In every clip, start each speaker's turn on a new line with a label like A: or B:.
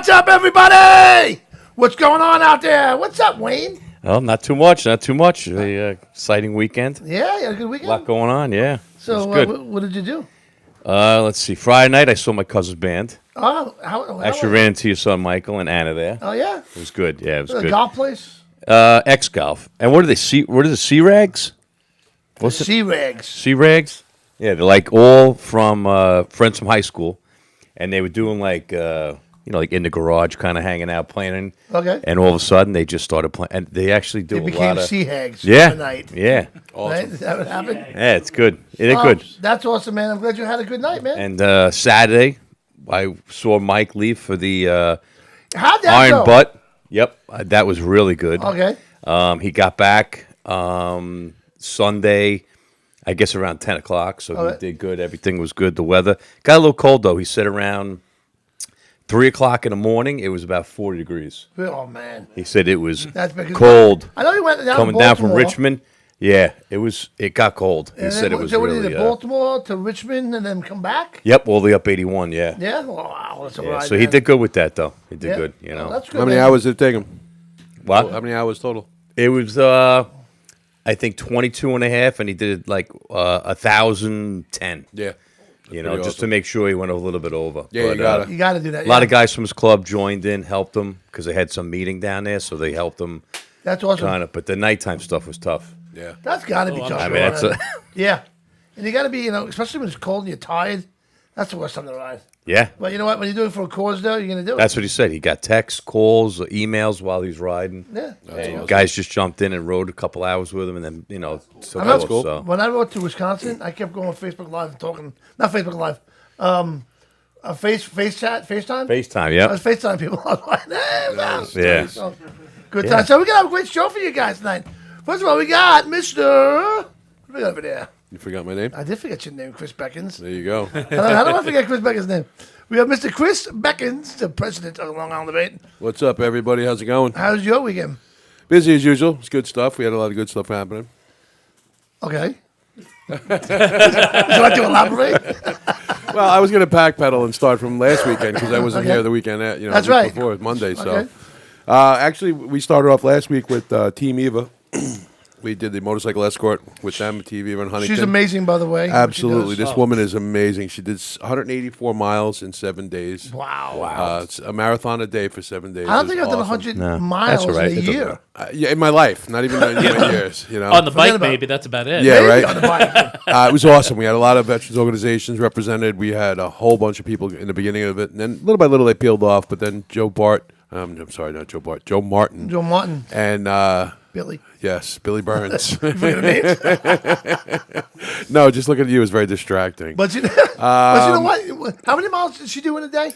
A: What's up, everybody? What's going on out there? What's up, Wayne?
B: Well, not too much. Not too much. Exciting weekend.
A: Yeah, you had a good weekend?
B: A lot going on, yeah.
A: So, what did you do?
B: Let's see. Friday night, I saw my cousin's band.
A: Oh, how
B: Actually ran into your son, Michael, and Anna there.
A: Oh, yeah?
B: It was good. Yeah, it was
A: The
B: good.
A: golf place?
B: X-Golf. And what are they? What is it, C-Rags? What's it?
A: C-Rags.
B: C-Rags? Yeah, they're like all from friends from high school. And they were doing like in the garage, kind of hanging out, playing.
A: Okay.
B: And all of a sudden, they just started playing. And they actually do
A: They
B: a
A: became
B: lot of...
A: C-Hags
B: Yeah.
A: tonight.
B: Yeah.
A: Right? Is that what happened?
B: Yeah, it's good. They're good.
A: That's awesome, man. I'm glad you had a good night, man.
B: And Saturday, I saw Mike leave for the
A: How'd that
B: Iron
A: go?
B: Butt. Yep, that was really good.
A: Okay.
B: He got back Sunday, I guess around 10 o'clock, so he did good. Everything was good. The weather got a little cold, though. He said around 3 o'clock in the morning, it was about 40 degrees.
A: Oh, man.
B: He said it was
A: That's because
B: cold.
A: I know he went down
B: Coming
A: to
B: down from
A: Baltimore.
B: Richmond. Yeah, it got cold. He
A: And
B: said it was
A: so
B: really...
A: what did Baltimore to Richmond and then come back?
B: Yep, all the way up 81, yeah.
A: Yeah? Wow, that's a
B: Yeah,
A: ride,
B: so he
A: man.
B: did good with that, though. He did
A: Yeah.
B: good,
A: Oh, that's good,
C: How many
A: man.
C: hours did it take him?
B: What?
C: How many hours total?
B: It was, I think, 22 and a half, and he did like 1,010.
C: Yeah.
B: Just
C: awesome.
B: to make sure he went a little bit over.
C: Yeah, you got it.
A: You got to do that.
B: A lot of guys from his club joined in, helped him, because they had some meeting down there, so they helped him
A: That's awesome.
B: kind of. But the nighttime stuff was tough.
C: Yeah.
A: That's got to be tough.
B: I mean, that's
A: yeah. And you got to be, especially when it's cold and you're tired. That's the worst time to ride.
B: Yeah.
A: But you know what? When you're doing it for a cause, though, you're going to do it.
B: That's what he said. He got texts, calls, emails while he's riding.
A: Yeah.
B: And
C: awesome.
B: guys just jumped in and rode a couple hours with him, and then took
A: I know,
B: off. So.
A: When I rode to Wisconsin, I kept going on Facebook Live and talking. Not Facebook Live. FaceTime.
B: FaceTime,
A: I
B: yeah.
A: was FaceTime people. I was like,
B: Yeah.
A: So, good time. So we're going to have a great show for you guys tonight. First of all, we got Mr. What do we got over there?
C: You forgot my name?
A: I did forget your name, Chris Beckins.
C: There you go.
A: How do I forget Chris Beckins' name? We have Mr. Chris Beckins, the president of the Long Island Debate.
C: What's up, everybody? How's it going?
A: How's your weekend?
C: Busy as usual. It's good stuff. We had a lot of good stuff happening.
A: Okay. Would you like to elaborate?
C: Well, I was going to backpedal and start from last weekend because I wasn't
A: Okay.
C: here the weekend.
A: That's
C: the week
A: right.
C: Before it was Monday. So,
A: Okay.
C: actually, we started off last week with Team Eva. We did the motorcycle escort with them, Team Eva in Huntington.
A: She's amazing, by the way.
C: Absolutely,
A: What she does.
C: this woman is amazing. She did 184 miles in 7 days.
A: Wow.
C: It's a marathon a day for 7 days.
A: I don't
C: It's
A: think I've done
C: awesome.
A: 100 miles
B: that's all right.
A: in a
B: It doesn't
A: year.
B: matter.
C: Yeah, in my life, not even in my years. You know,
D: On the bike,
A: about-
D: maybe that's about it.
C: Yeah,
A: Maybe
C: right.
A: on the bike.
C: It was awesome. We had a lot of veterans organizations represented. We had a whole bunch of people in the beginning of it, and then little by little they peeled off. But then Joe Bart, I'm sorry, not Joe Bart, Joe Martin,
A: Joe Martin,
C: and
A: Billy.
C: yes, Billy Burns.
A: Forget the names.
C: No, just looking at you is very distracting.
A: But you know what? How many miles did she do in a day?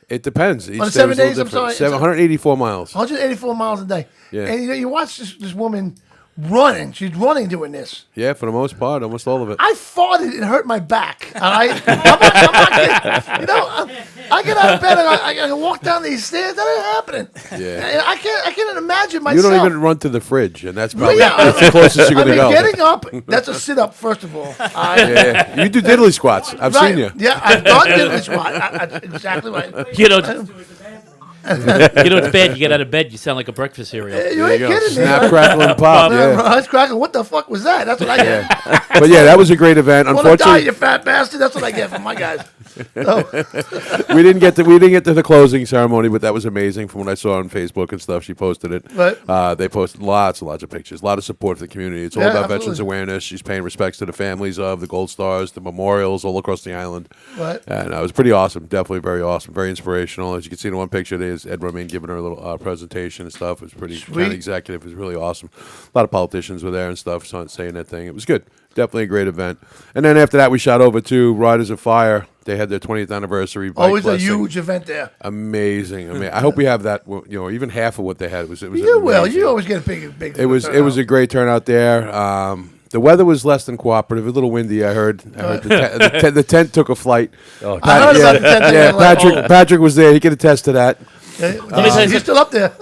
C: It depends. Each
A: On
C: day
A: 7
C: was a little
A: days, I'm
C: different.
A: sorry.
C: 184 miles.
A: 184 miles a day.
C: Yeah.
A: And you watch this woman running. She's running doing this.
C: Yeah, for the most part, almost all of it.
A: I farted and hurt my back. All right? I'm not kidding. You know, I get out of bed and I walk down these stairs. That ain't happening.
C: Yeah.
A: I can't imagine
C: You
A: myself.
C: don't even run to the fridge, and that's probably
A: Yeah.
C: that's the closest you're
A: I
C: going to
A: mean,
C: go.
A: getting up, that's a sit-up, first of all.
C: Yeah, you do diddly squats. I've
A: Right.
C: seen you.
A: Yeah, I've done diddly squat. Exactly right.
D: You know, it's bad. You get out of bed, you sound like a breakfast cereal.
A: You
C: There
A: ain't
C: you go.
A: kidding me.
C: Snap,
A: right?
C: crackle, and pop.
A: Yeah.
C: Yeah.
A: I was cracking. What the fuck was that? That's what I get.
C: But yeah, that was a great event.
A: Want to die,
C: Unfortunately,
A: you fat bastard? That's what I get from my guys.
C: we didn't get to the closing ceremony, but that was amazing from what I saw on Facebook and stuff. She posted it.
A: Right.
C: They posted lots and lots of pictures, a lot of support for the community. It's all
A: Yeah,
C: about
A: absolutely.
C: veterans awareness. She's paying respects to the families of the Gold Stars, the memorials all across the island.
A: Right.
C: And it was pretty awesome. Definitely very awesome, very inspirational. As you can see in one picture, there's Ed Romaine giving her a little presentation and stuff. It was pretty
A: Sweet.
C: county executive. It was really awesome. A lot of politicians were there and stuff saying that thing. It was good. Definitely a great event. And then after that, we shot over to Riders of Fire. They had their 20th anniversary. Bike
A: Always a
C: blessing.
A: huge event there.
C: Amazing. I mean, I hope we have that. Even half of what they had. It was
A: You will.
C: amazing.
A: You always get a big.
C: It was a great turnout there. The weather was less than cooperative. A little windy. I heard the tent took a flight.
B: Oh,
A: I heard about the tent.
C: Yeah,
A: Like,
C: Patrick was there. He could attest to that.
A: He's still up there.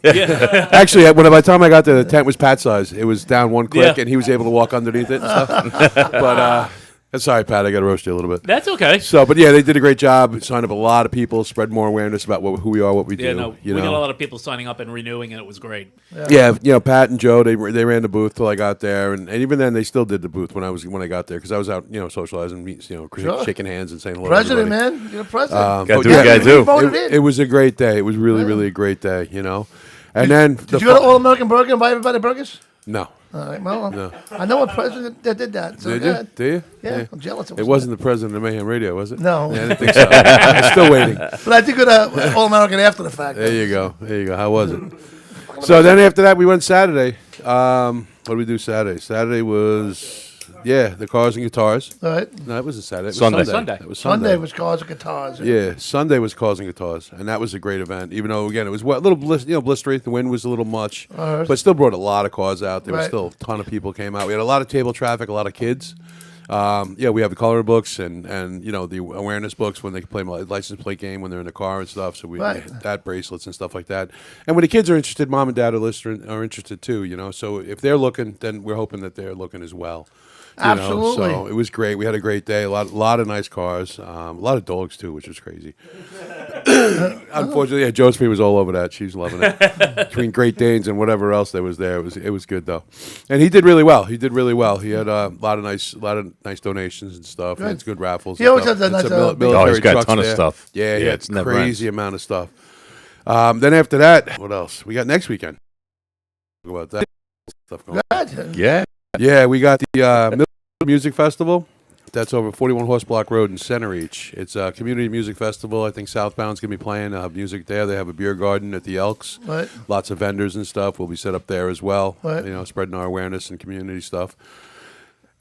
C: Actually, by the time I got there, the tent was Pat size. It was down one click,
D: Yeah.
C: and he was able to walk underneath it and stuff. But sorry, Pat, I got to roast you a little bit.
D: That's okay.
C: So, but yeah, they did a great job. Signed up a lot of people, spread more awareness about who we are, what we do.
D: Yeah, no,
C: you
D: we
C: know?
D: got a lot of people signing up and renewing, and it was great.
C: Yeah, Pat and Joe, they ran the booth till I got there, and even then they still did the booth when I got there because I was out, socializing,
A: Sure.
C: shaking hands and saying hello.
A: President,
C: to everybody.
A: man. You're the president.
B: Gotta
C: but
B: do what you gotta do.
A: Voted in.
C: It was a great day. It was really a great day. And then
A: Did you go to All American Burger and buy everybody burgers?
C: No.
A: All right, well, I know a president that did that. So
C: Did
A: go
C: you?
A: ahead.
C: Did you?
A: Yeah, I'm jealous.
C: It wasn't the president of Mayhem Radio, was it?
A: No.
C: Yeah, I didn't think so. I'm still waiting.
A: But I did go to All American after the fact.
C: There you go. How was it? So then after that, we went Saturday. What did we do Saturday? Saturday was, the cars and guitars.
A: All right.
C: No, that wasn't Saturday. It was
B: Sunday.
D: Sunday.
C: That was Sunday.
A: Sunday was cars and guitars.
C: Yeah, Sunday was cars and guitars, and that was a great event. Even though, again, it was a little blistery. The wind was a little much, but still brought a lot of cars out. There was
A: Right.
C: still a ton of people came out. We had a lot of table traffic, a lot of kids. We have the color books and the awareness books when they can play my license plate game when they're in the car and stuff. So we
A: Right.
C: that bracelets and stuff like that. And when the kids are interested, mom and dad are interested too. So if they're looking, then we're hoping that they're looking as well.
A: Absolutely.
C: So it was great. We had a great day. A lot of nice cars. A lot of dogs too, which was crazy. Unfortunately, Josephine was all over that. She was loving it. Between Great Danes and whatever else that was there, it was good though. And he did really well. He had a lot of nice donations and stuff. He had good raffles.
A: He
C: and
A: always
C: stuff.
A: has a
C: It's
A: nice,
C: military
B: Oh, he's got a
C: trucks
B: ton of
C: there.
B: stuff.
C: Yeah, he
B: Yeah,
C: had
B: it's never
C: crazy amount of stuff. Then after that, what else? We got next weekend. Talk about that stuff going on.
A: Good.
B: Yeah.
C: Yeah, we got the Music Festival. That's over 41 Horse Block Road in Center Reach. It's a community music festival. I think Southbound's going to be playing. They'll have music there. They have a beer garden at the Elks.
A: Right.
C: Lots of vendors and stuff will be set up there as well.
A: Right.
C: You know, spreading our awareness and community stuff.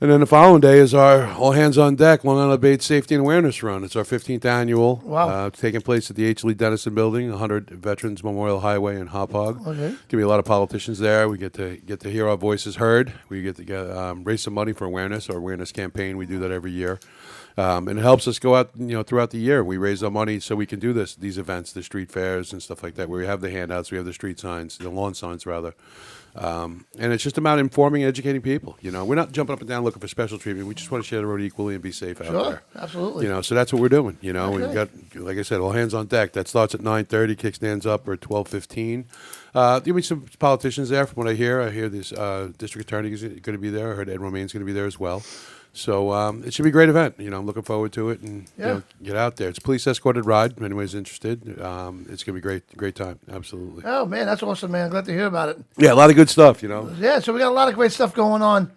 C: And then the following day is our All Hands on Deck Long Island Bay Safety and Awareness Run. It's our 15th annual.
A: Wow.
C: Taking place at the H. Lee Dennison Building, 100 Veterans Memorial Highway in Hop Hog.
A: Okay.
C: Going to be a lot of politicians there. We get to hear our voices heard. We get to raise some money for awareness, our awareness campaign. We do that every year. And it helps us go out, throughout the year. We raise our money so we can do these events, the street fairs and stuff like that, where we have the handouts, we have the street signs, the lawn signs rather. And it's just about informing and educating people. We're not jumping up and down looking for special treatment. We just want to share the road equally and be safe out there.
A: Absolutely.
C: So that's what we're doing.
A: Okay.
C: We've got, like I said, All Hands on Deck. That starts at 9:30. Kickstands up or 12:15. There'll be some politicians there. From what I hear this district attorney is going to be there. I heard Ed Romaine's going to be there as well. So it should be a great event. I'm looking forward to it and get out there. It's a police escorted ride. If anybody's interested, it's going to be great time. Absolutely.
A: Oh man, that's awesome, man. Glad to hear about it.
C: Yeah, a lot of good stuff.
A: Yeah, so we got a lot of great stuff going on.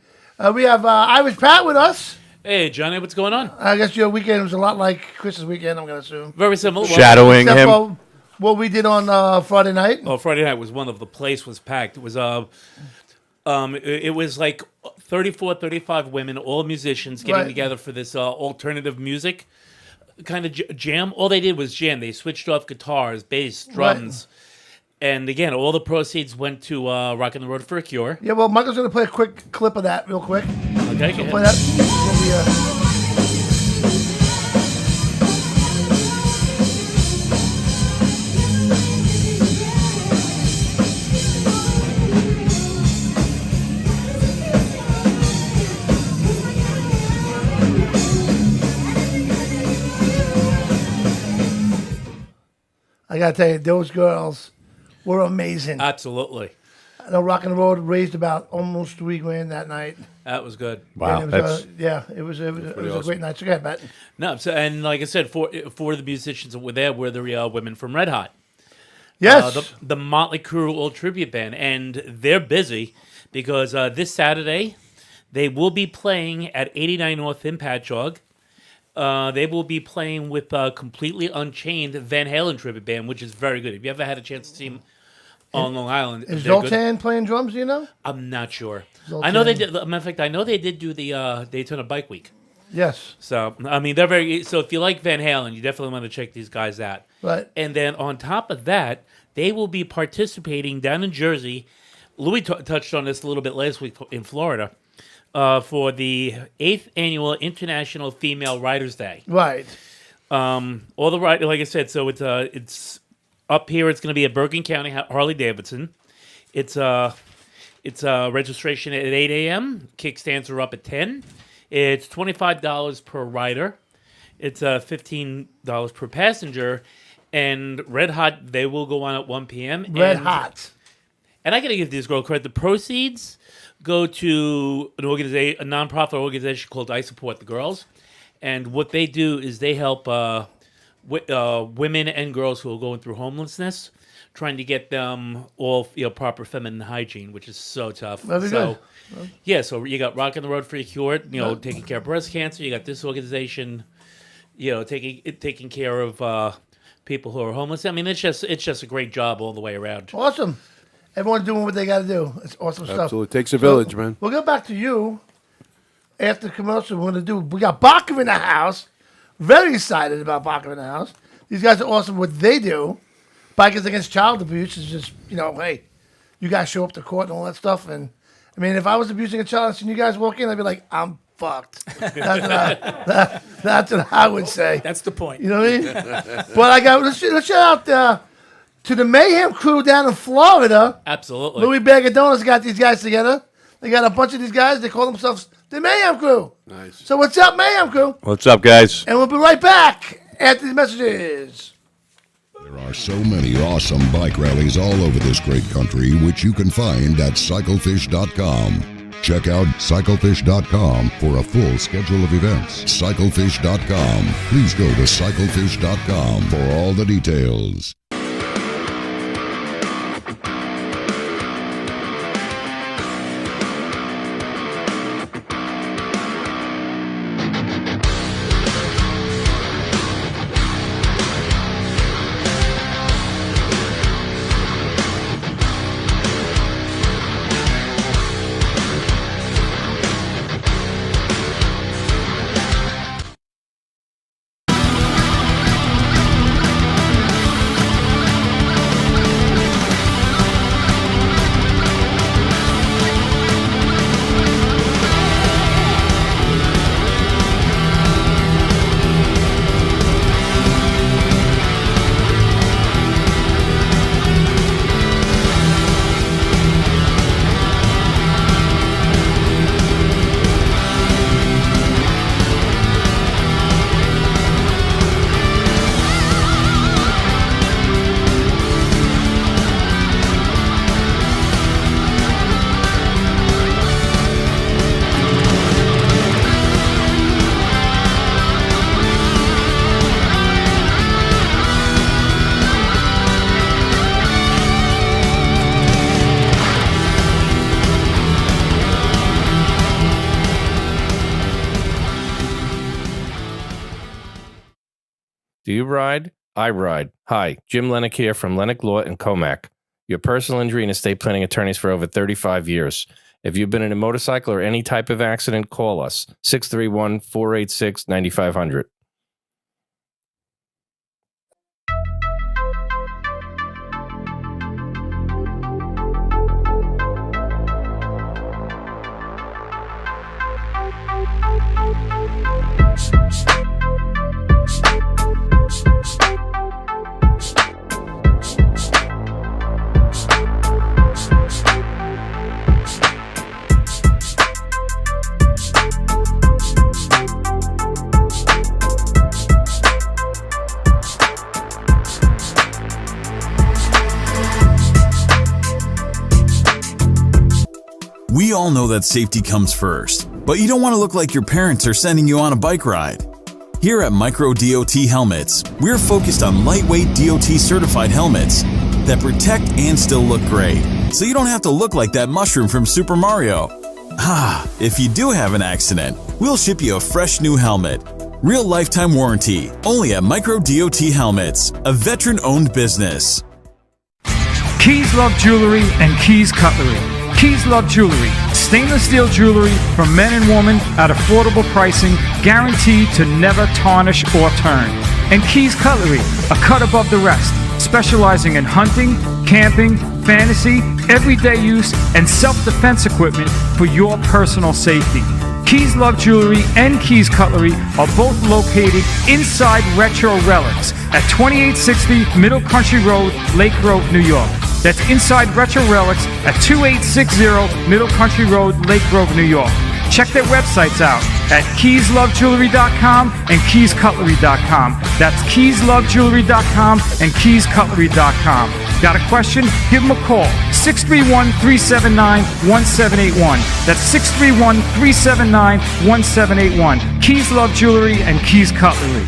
A: We have Irish Pat with us.
D: Hey, Johnny, what's going on?
A: I guess your weekend was a lot like Chris's weekend. I'm gonna assume.
D: Very similar.
B: Shadowing
A: Except
B: him.
A: for what we did on Friday night.
D: Oh, Friday night was one of the place was packed. It was it was like 34, 35 women, all musicians getting
A: Right.
D: together for this alternative music kind of jam. All they did was jam. They switched off guitars, bass, drums. And again, all the proceeds went to Rockin' the Road for a Cure.
A: Yeah, well, Michael's gonna play a quick clip of that real quick.
D: Okay, go
A: Play
D: ahead.
A: that. I gotta tell you, those girls were amazing.
D: Absolutely.
A: I know Rockin' the Road raised about almost $3,000 that night.
D: That was good.
B: Wow,
A: And
B: that's
A: it was a great night. So go ahead, Matt.
D: No, so, and like I said, for the musicians that were there were the women from Red Hot.
A: Yes.
D: The Motley Crue Old Tribute Band, and they're busy because this Saturday they will be playing at 89 North in Patchogue. They will be playing with Completely Unchained Van Halen Tribute Band, which is very good. Have you ever had a chance to see them on Long Island?
A: Is
D: they're good.
A: Zoltan playing drums, do you know?
D: I'm not sure.
A: Zoltan.
D: I know they did. Matter of fact, I know they did do the Daytona Bike Week.
A: Yes.
D: So I mean, they're very. So if you like Van Halen, you definitely want to check these guys out.
A: Right.
D: And then on top of that, they will be participating down in Jersey. Louis touched on this a little bit last week in Florida for the 8th annual International Female Writers Day.
A: Right.
D: All the like I said, so it's up here. It's going to be at Bergen County Harley Davidson. It's registration at 8 a.m. Kickstands are up at 10. It's $25 per rider. It's $15 per passenger. And Red Hot, they will go on at 1 p.m.
A: Red Hot.
D: And I got to give these girls credit. The proceeds go to a nonprofit organization called I Support the Girls. And what they do is they help women and girls who are going through homelessness, trying to get them all proper feminine hygiene, which is so tough.
A: Very good.
D: Yeah, so you got Rockin' the Road for a Cure, taking care of breast cancer. You got this organization, taking care of people who are homeless. I mean, it's just a great job all the way around.
A: Awesome. Everyone's doing what they got to do. It's awesome stuff.
C: Absolutely. It takes a village, man.
A: We'll go back to you after the commercial. We got Bacher in the house. Very excited about Bacher in the house. These guys are awesome. What they do, Bikers Against Child Abuse, is just, hey, you guys show up to court and all that stuff. And I mean, if I was abusing a child and seen you guys walk in, I'd be like, I'm fucked. That's what I would say.
D: That's the point.
A: You know what I mean? But let's shout out to the Mayhem crew down in Florida.
D: Absolutely.
A: Louis Bagadona's got these guys together. They got a bunch of these guys. They call themselves the Mayhem crew.
C: Nice.
A: So what's up, Mayhem crew?
B: What's up, guys?
A: And we'll be right back after these messages.
E: There are so many awesome bike rallies all over this great country, which you can find at cyclefish.com. Check out cyclefish.com for a full schedule of events. Cyclefish.com. Please go to cyclefish.com for all the details.
F: Do you ride? I ride. Hi, Jim Lennox here from Lennox Law in Comac. Your personal injury and estate planning attorneys for over 35 years. If you've been in a motorcycle or any type of accident, call us. 631-486-9500.
G: We all know that safety comes first, but you don't want to look like your parents are sending you on a bike ride. Here at Microdothelmets, we're focused on lightweight DOT certified helmets that protect and still look great, so you don't have to look like that mushroom from Super Mario. If you do have an accident, we'll ship you a fresh new helmet. Real lifetime warranty, only at Microdothelmets, a veteran-owned business.
H: Keys Love Jewelry and Keys Cutlery. Keys Love Jewelry, stainless steel jewelry for men and women at affordable pricing, guaranteed to never tarnish or turn. And Keys Cutlery, a cut above the rest, specializing in hunting, camping, fantasy, everyday use, and self-defense equipment for your personal safety. Keys Love Jewelry and Keys Cutlery are both located inside Retro Relics at 2860 Middle Country Road, Lake Grove, New York. That's inside Retro Relics at 2860 Middle Country Road, Lake Grove, New York. Check their websites out at keyslovejewelry.com and keyscutlery.com. That's keyslovejewelry.com and keyscutlery.com. Got a question? Give them a call. 631-379-1781. That's 631-379-1781. Keys Love Jewelry and Keys Cutlery.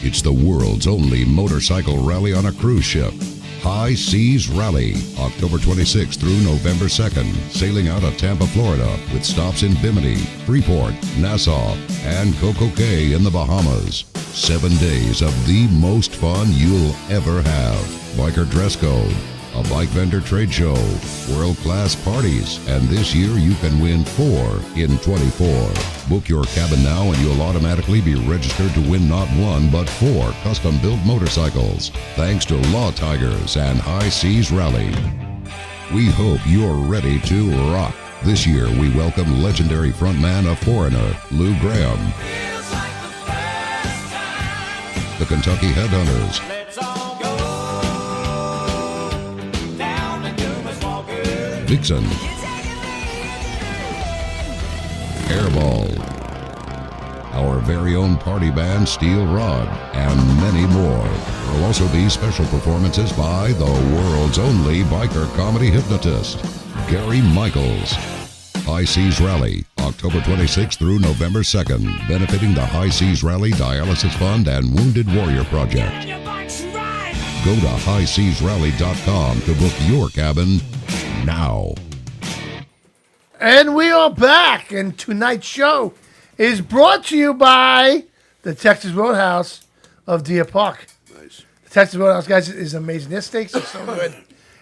E: It's the world's only motorcycle rally on a cruise ship. High Seas Rally, October 26th through November 2nd, sailing out of Tampa, Florida, with stops in Bimini, Freeport, Nassau, and Coco Cay in the Bahamas. 7 days of the most fun you'll ever have. Biker dress code, a bike vendor trade show, world-class parties, and this year you can win 4 in 24. Book your cabin now and you'll automatically be registered to win not 1 but 4 custom-built motorcycles, thanks to Law Tigers and High Seas Rally. We hope you're ready to rock. This year we welcome legendary frontman of Foreigner, Lou Graham, the Kentucky Headhunters, Vixen, Airball, our very own party band Steel Rod, and many more. There will also be special performances by the world's only biker comedy hypnotist, Gary Michaels. High Seas Rally, October 26th through November 2nd, benefiting the High Seas Rally Dialysis Fund and Wounded Warrior Project. Go to highseasrally.com to book your cabin now.
A: And we are back, and tonight's show is brought to you by the Texas Roadhouse of Deer Park.
C: Nice.
A: The Texas Roadhouse, guys, is amazing. Their steaks are so good.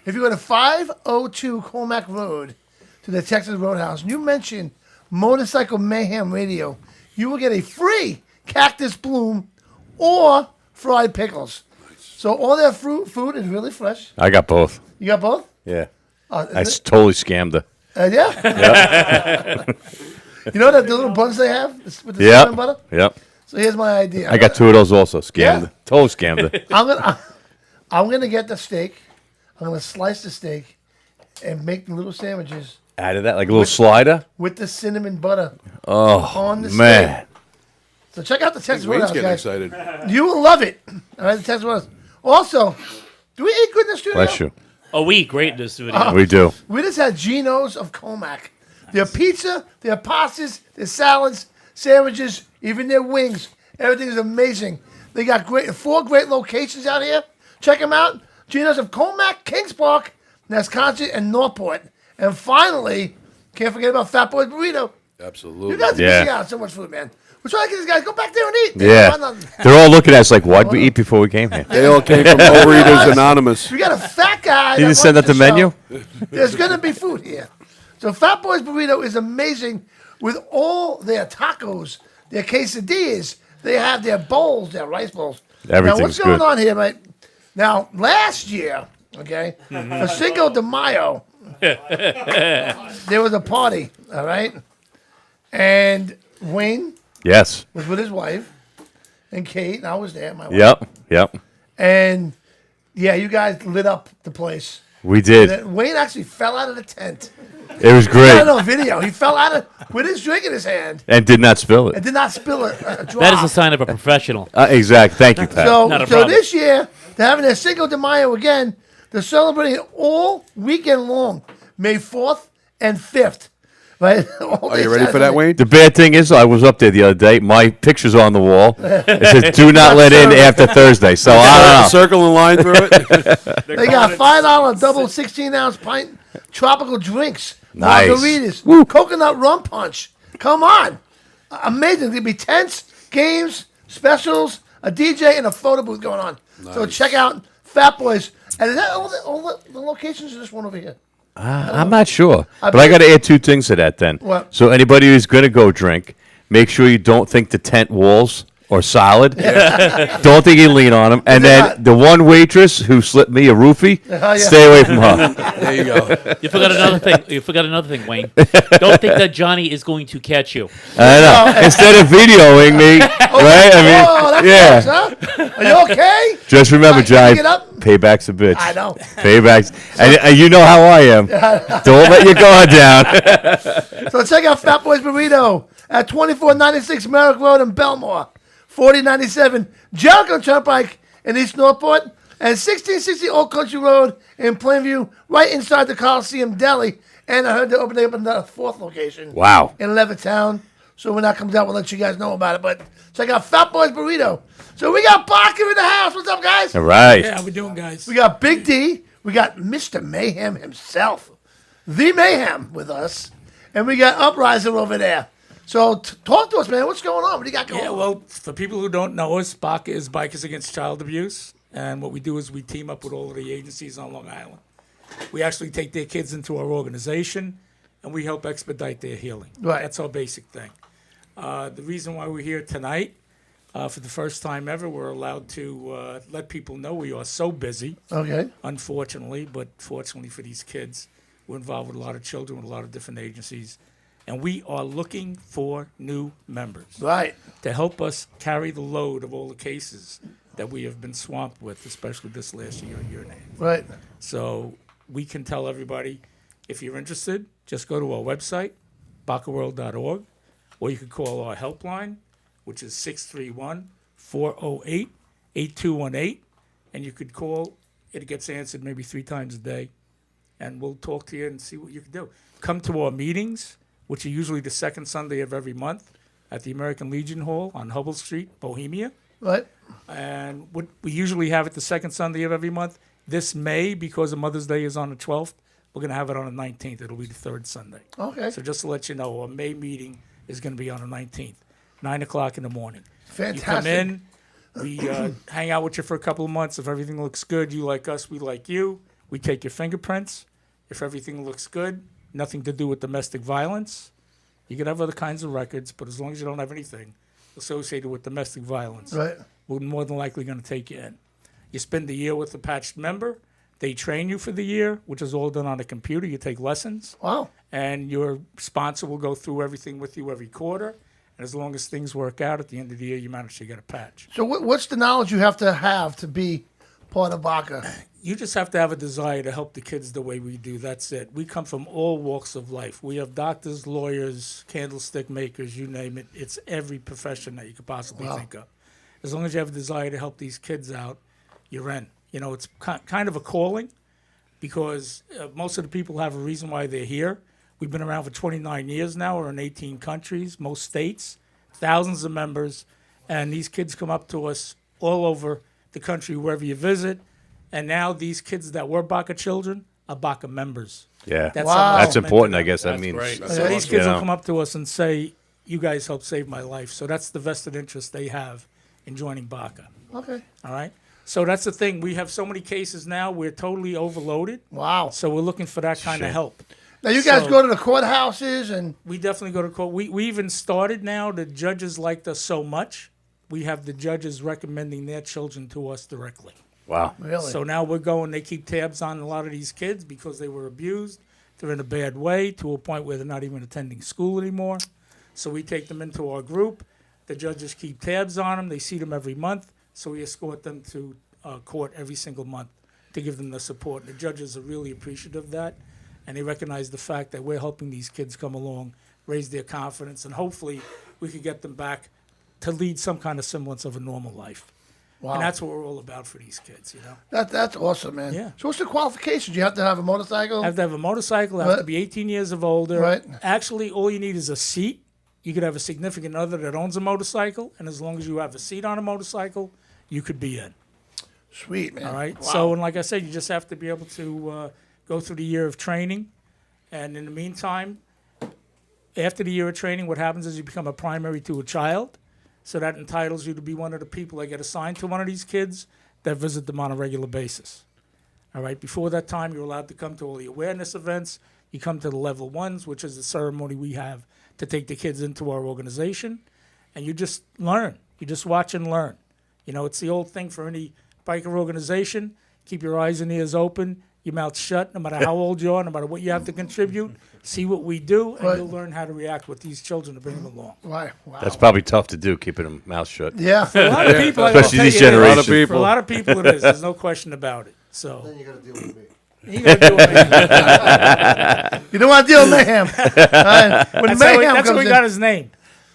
A: If you go to 502 Cormac Road to the Texas Roadhouse, and you mention Motorcycle Mayhem Radio, you will get a free cactus bloom or fried pickles. Nice. So all their food is really fresh.
B: I got both.
A: You got both?
B: Yeah. I totally scammed her.
A: Yeah. You know that the little buns they have with the cinnamon butter?
B: Yep.
A: So here's my idea.
B: I got 2 of those also. Scammed
A: Yeah.
B: her. Totally scammed her.
A: I'm gonna get the steak. I'm gonna slice the steak and make the little sandwiches
B: Out of that, like a little slider.
A: with the cinnamon butter
B: Oh,
A: on the
B: man.
A: steak. So check out the Texas
C: Wayne's
A: Roadhouse,
C: getting
A: guys.
C: excited.
A: You will love it. All right, the Texas Roadhouse. Also, do we eat good in the studio?
B: Bless you.
D: Oh, we eat great in this studio.
B: We do.
A: We just had Geno's of Comac. Their pizza, their pastas, their salads, sandwiches, even their wings. Everything is amazing. They got 4 great locations out here. Check them out. Geno's of Comac, Kings Park, Nesconset, and Northport. And finally, can't forget about Fat Boy's Burrito.
C: Absolutely.
A: You guys are
B: Yeah.
A: missing out on so much food, man. We're trying to get these guys go back there and eat.
B: Yeah. They're all looking at us like, why'd we eat before we came here?
C: They all came from Overeaters Anonymous.
A: We got a fat guy.
B: He
A: that
B: didn't send
A: runs
B: out the menu?
A: show. There's going to be food here. So Fat Boy's Burrito is amazing with all their tacos, their quesadillas. They have their bowls, their rice bowls.
B: Everything's
A: now, what's going
B: good.
A: on here, mate? Now, last year, okay, for Cinco de Mayo, there was a party, all right? And Wayne
B: Yes.
A: was with his wife and Kate, and I was there, my wife.
B: Yep.
A: And, yeah, you guys lit up the place.
B: We did.
A: And Wayne actually fell out of the tent.
B: It was
A: I
B: great.
A: don't know video. He fell out of with his drink in his hand
B: And did not spill
A: and
B: it.
A: did not spill a drop.
D: That is a sign of a professional.
B: Exactly. Thank you, Pat.
A: So,
D: Not a
A: so
D: problem.
A: this year they're having their Cinco de Mayo again. They're celebrating it all weekend long, May 4th and 5th. Right?
C: Are you ready for that, Wayne?
B: The bad thing is, I was up there the other day. My picture's on the wall. It says, "Do not let in after Thursday." So I don't know.
C: Circle and line through it.
A: They got $5 double 16-ounce pint tropical drinks,
B: Nice.
A: margaritas, coconut rum punch. Come on, amazing! There'll be tents, games, specials, a DJ, and a photo booth going on. So check out Fat Boys. And is that all the locations, or just one over here?
B: I'm not sure, but I
A: bet-
B: got to add 2 things to that. Then,
A: What?
B: so anybody who's going to go drink, make sure you don't think the tent walls are solid. Don't think you lean on them. And
A: They're
B: then
A: not.
B: the one waitress who slipped me a roofie,
A: yeah.
B: stay away from her.
C: There you go.
D: You forgot another thing. You forgot another thing, Wayne. Don't think that Johnny is going to catch you.
B: I know. Instead of videoing me, right? I
A: Oh,
B: mean,
A: that's
B: yeah.
A: nice, huh? Are you okay?
B: Just remember,
A: Can you
B: Johnny,
A: get up?
B: payback's a bitch.
A: I know.
B: Paybacks. And you know how I am. Don't let your guard down.
A: So check out Fat Boys Burrito at 2496 Merrick Road in Belmore, 4097 Jericho Turnpike in East Northport, and 1660 Old Country Road in Plainview, right inside the Coliseum Deli. And I heard they're opening up another 4th location.
B: Wow.
A: In Levittown. So when that comes out, we'll let you guys know about it. But check out Fat Boys Burrito. So we got Barker in the house. What's up, guys?
B: All right.
I: Yeah, how we doing, guys?
A: We got Big D. We got Mr. Mayhem himself, the Mayhem, with us, and we got Upriser over there. So talk to us, man. What's going on? What do you got going
I: Yeah,
A: on?
I: well, for people who don't know us, BACA is Bikers Against Child Abuse. And what we do is we team up with all of the agencies on Long Island. We actually take their kids into our organization, and we help expedite their healing.
A: Right.
I: That's our basic thing. The reason why we're here tonight, for the first time ever, we're allowed to let people know we are so busy,
A: Okay.
I: unfortunately, but fortunately for these kids, we're involved with a lot of children, with a lot of different agencies, and we are looking for new members
A: Right.
I: to help us carry the load of all the cases that we have been swamped with, especially this last year and a half.
A: Right.
I: So we can tell everybody, if you're interested, just go to our website, bacaworld.org, or you can call our helpline, which is 631-408-8218, and you could call. It gets answered maybe 3 times a day, and we'll talk to you and see what you can do. Come to our meetings, which are usually the second Sunday of every month at the American Legion Hall on Hubble Street, Bohemia.
A: Right.
I: And what we usually have it the second Sunday of every month. This May, because of Mother's Day is on the 12th, we're going to have it on the 19th. It'll be the 3rd Sunday.
A: Okay.
I: So just to let you know, our May meeting is going to be on the 19th, 9 o'clock in the morning.
A: Fantastic.
I: You come in, we hang out with you for a couple of months. If everything looks good, you like us, we like you. We take your fingerprints. If everything looks good, nothing to do with domestic violence. You can have other kinds of records, but as long as you don't have anything associated with domestic violence,
A: Right.
I: we're more than likely going to take you in. You spend the year with a patched member. They train you for the year, which is all done on a computer. You take lessons.
A: Wow.
I: And your sponsor will go through everything with you every quarter. And as long as things work out, at the end of the year, you manage to get a patch.
A: So what's the knowledge you have to be part of BACA?
I: You just have to have a desire to help the kids the way we do. That's it. We come from all walks of life. We have doctors, lawyers, candlestick makers, you name it. It's every profession that you could possibly think of. As long as you have a desire to help these kids out, you're in. You know, it's kind of a calling because most of the people have a reason why they're here. We've been around for 29 years now. We're in 18 countries, most states, thousands of members. And these kids come up to us all over the country, wherever you visit. And now these kids that were BACA children are BACA members.
B: Yeah,
I: That's
A: Wow.
B: that's
I: something
B: important. I
I: meant to
B: guess that
D: That's
B: means.
D: great.
I: So these kids
B: You
I: will
B: know.
I: come up to us and say, you guys helped save my life. So that's the vested interest they have in joining BACA.
A: Okay.
I: All right? So that's the thing. We have so many cases now. We're totally overloaded.
A: Wow.
I: So we're looking for that kind of
B: Shit.
I: help.
A: Now you guys
I: So-
A: go to the courthouses and
I: We definitely go to court. We even started now. The judges liked us so much. We have the judges recommending their children to us directly.
B: Wow.
A: really.
I: So now we're going, they keep tabs on a lot of these kids because they were abused. They're in a bad way to a point where they're not even attending school anymore. So we take them into our group. The judges keep tabs on them. They see them every month. So we escort them to court every single month to give them the support. The judges are really appreciative of that. And they recognize the fact that we're helping these kids come along, raise their confidence, and hopefully we could get them back to lead some kind of semblance of a normal life.
A: Wow.
I: And that's what we're all about for these kids, you know.
A: That's awesome, man.
I: Yeah.
A: So what's the qualifications? You have to have a motorcycle?
I: Have to have a motorcycle, have
A: Right.
I: to be 18 years of older.
A: Right.
I: Actually, all you need is a seat. You could have a significant other that owns a motorcycle, and as long as you have a seat on a motorcycle, you could be in.
A: Sweet, man.
I: All right.
A: Wow.
I: So, and like I said, you just have to be able to go through the year of training, and in the meantime, after the year of training, what happens is you become a primary to a child, so that entitles you to be one of the people that get assigned to one of these kids that visit them on a regular basis. All right. Before that time, you're allowed to come to all the awareness events. You come to the level ones, which is the ceremony we have to take the kids into our organization, and you just learn. You just watch and learn. You know, it's the old thing for any biker organization. Keep your eyes and ears open, your mouth shut, no matter how old you are, no matter what you have to contribute. See what we do, and
A: Right.
I: you'll learn how to react with these children to bring them along.
A: Right. Wow.
B: That's probably tough to do, keeping them mouth shut.
A: yeah.
I: For a lot of people, I gotta
B: Especially
I: tell
B: these
I: you,
B: generations.
I: For a lot of people, it is. There's no question about it. So
J: Then you got to deal with me.
I: you gotta do it.
A: You don't want to deal with Mayhem. All right. When
I: That's
A: Mayhem
I: how
A: comes
I: we
A: in,
I: got his name.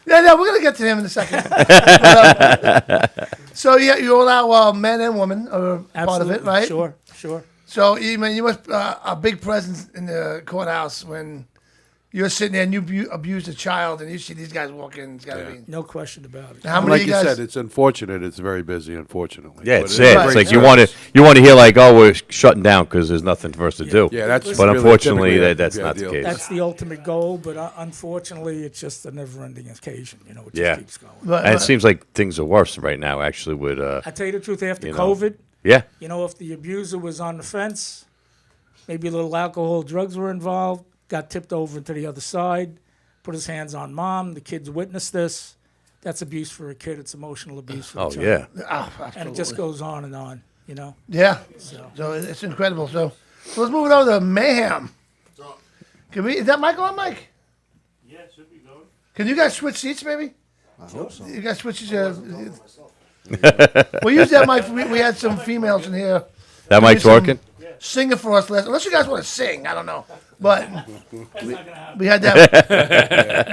A: yeah, we're gonna get to him in a second. But, so yeah, you allow men and women are part of it,
I: Absolutely.
A: right?
I: Sure.
A: So you must a big presence in the courthouse when you're sitting there and you abuse a child and you see these guys walk in. It's gotta be.
I: No question about it.
A: How many
C: Like
A: of
C: you
A: you guys?
C: said, it's unfortunate. It's very busy, unfortunately.
B: Yeah,
C: But
B: it's
C: it is
B: sad.
C: a
B: It's
C: great
B: like you
C: service.
B: want to hear like, oh, we're shutting down because there's nothing for us to do.
C: Yeah, that's
B: But
C: really
B: unfortunately,
C: typically
B: that's
C: the
B: not the
C: ideal.
B: case.
I: That's the ultimate goal, but unfortunately, it's just a never-ending occasion. You know, it just
B: Yeah.
I: keeps going.
A: But-
B: And it seems like things are worse right now, actually. With
I: I tell you the truth, after
B: you know.
I: COVID,
B: yeah,
I: you know, if the abuser was on the fence, maybe a little alcohol, drugs were involved, got tipped over to the other side, put his hands on mom, the kids witnessed this. That's abuse for a kid. It's emotional abuse for a
B: oh
I: child.
B: yeah,
I: And it just goes on and on, you know.
A: Yeah. So it's incredible. So let's move it over to Mayhem. Can we? Is that mic on, Mike?
D: Yeah, it should be going.
A: Can you guys switch seats, maybe?
J: I hope so.
A: You guys switch. We use that mic. We had some females in here
B: that mic's
A: some-
B: working.
A: singing for us last. Unless you guys want to sing, I don't know. But we had that.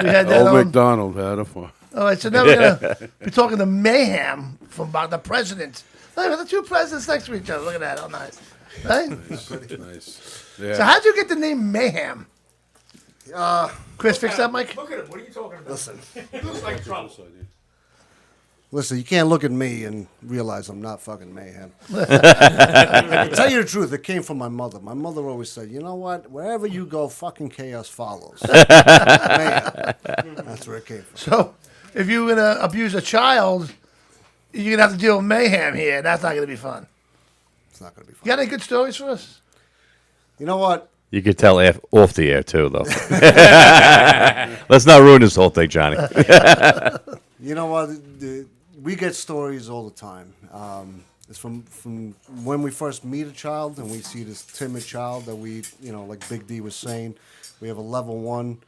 A: We had that.
C: Old McDonald had a fun.
A: All right, so now we're gonna be talking to Mayhem from about the president. Look at the two presidents next to each other. Look at that, how nice. Right?
C: Nice. Yeah.
A: So how'd you get the name Mayhem? Chris, fix that mic.
I: Look at him. What are you talking about?
J: Listen,
I: He looks like trouble.
J: listen. You can't look at me and realize I'm not fucking Mayhem. To tell you the truth, it came from my mother. My mother always said, "You know what? Wherever you go, fucking chaos follows." Mayhem. That's where it came from.
A: So if you're gonna abuse a child, you're gonna have to deal with Mayhem here. That's not gonna be fun.
J: It's not going to be
A: You
J: fun.
A: got any good stories for us?
J: You know what?
B: You could tell off the air too, though. Let's not ruin this whole thing, Johnny.
J: You know what? We get stories all the time. It's from when we first meet a child and we see this timid child that we, like Big D was saying, we have a level 1.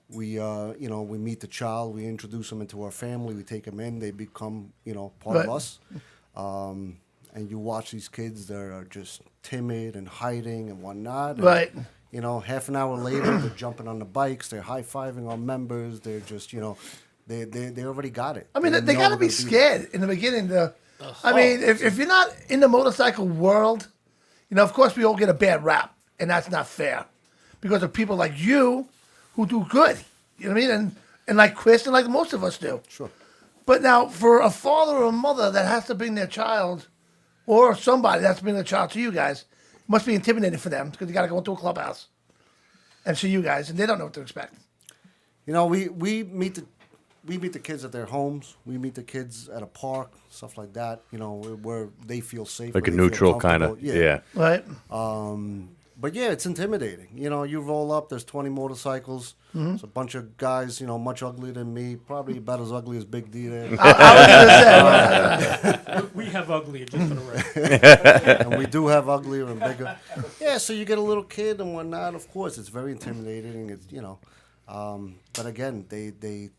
J: We, we meet the child, we introduce them into our family, we take them in, they become, part of us. And you watch these kids that are just timid and hiding and whatnot. And,
A: Right.
J: Half an hour later, they're jumping on the bikes, they're high-fiving our members, they're just, they already got it.
A: I mean, they
J: know
A: got to
J: we're
A: be
J: gonna
A: scared in the beginning. I mean, if you're not in the motorcycle world, of course we all get a bad rap, and that's not fair because of people like you who do good. You know what I mean? And like Chris and like most of us do.
J: Sure.
A: But now, for a father or a mother that has to bring their child, or somebody that's bringing their child to you guys, it must be intimidating for them because you got to go into a clubhouse and see you guys, and they don't know what to expect.
J: We meet the kids at their homes. We meet the kids at a park, stuff like that. Where they feel safe,
B: Like
J: where
B: a
J: they feel
B: neutral kind of,
J: comfortable.
B: yeah.
A: Right.
J: But yeah, it's intimidating. You roll up. There's 20 motorcycles.
A: Mm-hmm.
J: It's a bunch of guys. Much uglier than me. Probably about as ugly as Big D there.
A: I was gonna say,
I: We have uglier, just for the record.
J: And we do have uglier and bigger. Yeah, so you get a little kid and whatnot. Of course, it's very intimidating. It's but again, they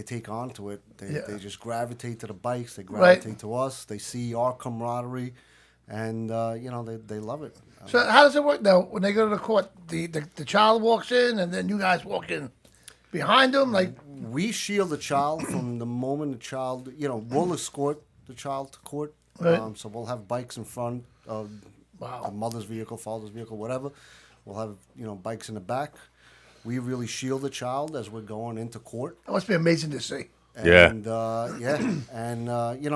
J: take on to it. They just gravitate to the bikes. They gravitate to us. They see our camaraderie, and they love it.
A: So how does it work now when they go to the court? The child walks in, and then you guys walk in behind them, like.
J: We shield the child from the moment the child, we'll escort the child to court.
A: Right.
J: So we'll have bikes in front of the mother's vehicle, father's vehicle, whatever. We'll have, bikes in the back. We really shield the child as we're going into court.
A: That must be amazing to see.
J: And,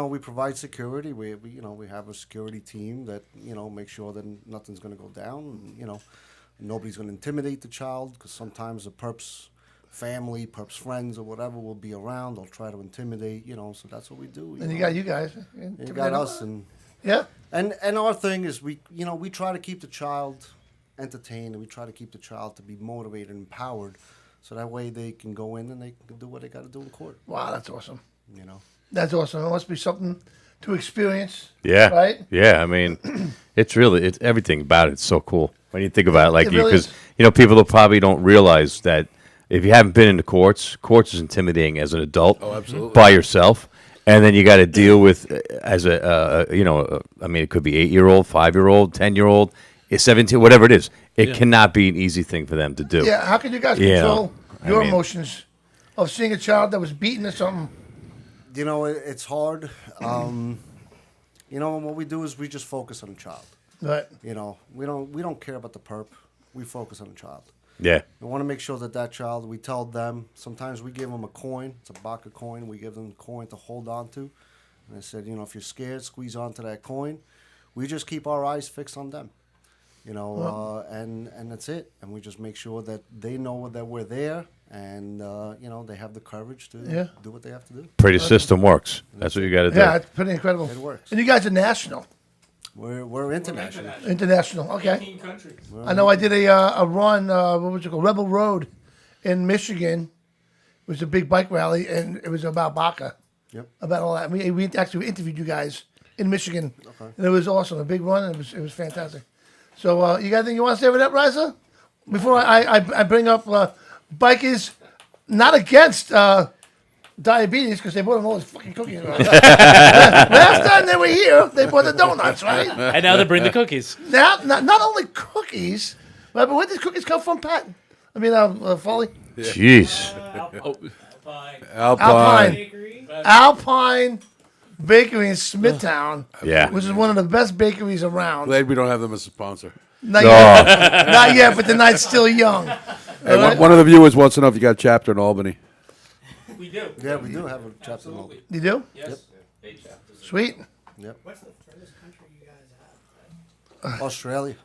J: we provide security. We have a security team that, makes sure that nothing's going to go down. Nobody's going to intimidate the child because sometimes the perp's family, perp's friends or whatever will be around. They'll try to intimidate, so that's what we do.
A: And you got you guys.
J: You got us. And our thing is we try to keep the child entertained and we try to keep the child to be motivated and empowered. So that way they can go in and they can do what they got to do in court.
A: Wow, that's awesome. That's awesome. It must be something to experience.
B: Yeah.
A: Right?
B: Yeah. I mean, it's everything about it's so cool when you think about it. Like,
A: It really
B: because,
A: is.
B: people that probably don't realize that if you haven't been in the courts is intimidating as an adult.
C: Oh, absolutely.
B: By yourself. And then you got to deal with, as it could be 8-year-old, 5-year-old, 10-year-old, 17, whatever it is. It cannot be an easy thing for them to do.
A: Yeah, how can you guys control your emotions of seeing a child that was beaten or something?
J: It's hard. What we do is we just focus on the child.
A: Right.
J: We don't care about the perp. We focus on the child.
B: Yeah.
J: We want to make sure that child, we tell them, sometimes we give them a coin. It's a Baka coin. We give them a coin to hold on to. And I said, if you're scared, squeeze onto that coin. We just keep our eyes fixed on them. And that's it. And we just make sure that they know that we're there and, they have the courage to do what they have to do.
B: Pretty system works. That's what you got to do.
A: Yeah, it's pretty incredible.
J: It works.
A: And you guys are national.
J: We're international.
A: International, okay.
I: 18 countries.
A: I know I did a run, what was it called, Rebel Road in Michigan. It was a big bike rally, and it was about Baca.
J: Yep.
A: About all that. We actually interviewed you guys in Michigan, and it was awesome. A big run, and it was fantastic. So you got anything you want to say with that, Riza? Before I bring up bikers, not against diabetes, because they bought them all those fucking cookies. Last time they were here, they bought the donuts, right?
D: And now they bring the cookies.
A: Now, not only cookies, right, but where did these cookies come from, Pat? I mean, Foley?
B: Jeez.
A: Alpine Bakery in Smithtown.
B: Yeah.
A: Which is one of the best bakeries around.
C: Glad we don't have them as a sponsor.
A: Not yet. Not yet, but the night's still young.
C: Hey, one of the viewers wants to know if you got a chapter in Albany.
I: We do.
J: Yeah, we do have a chapter.
I: Absolutely.
A: You do?
I: Yes.
A: Sweet.
J: Yep.
K: What's the furthest country you guys have?
J: Australia.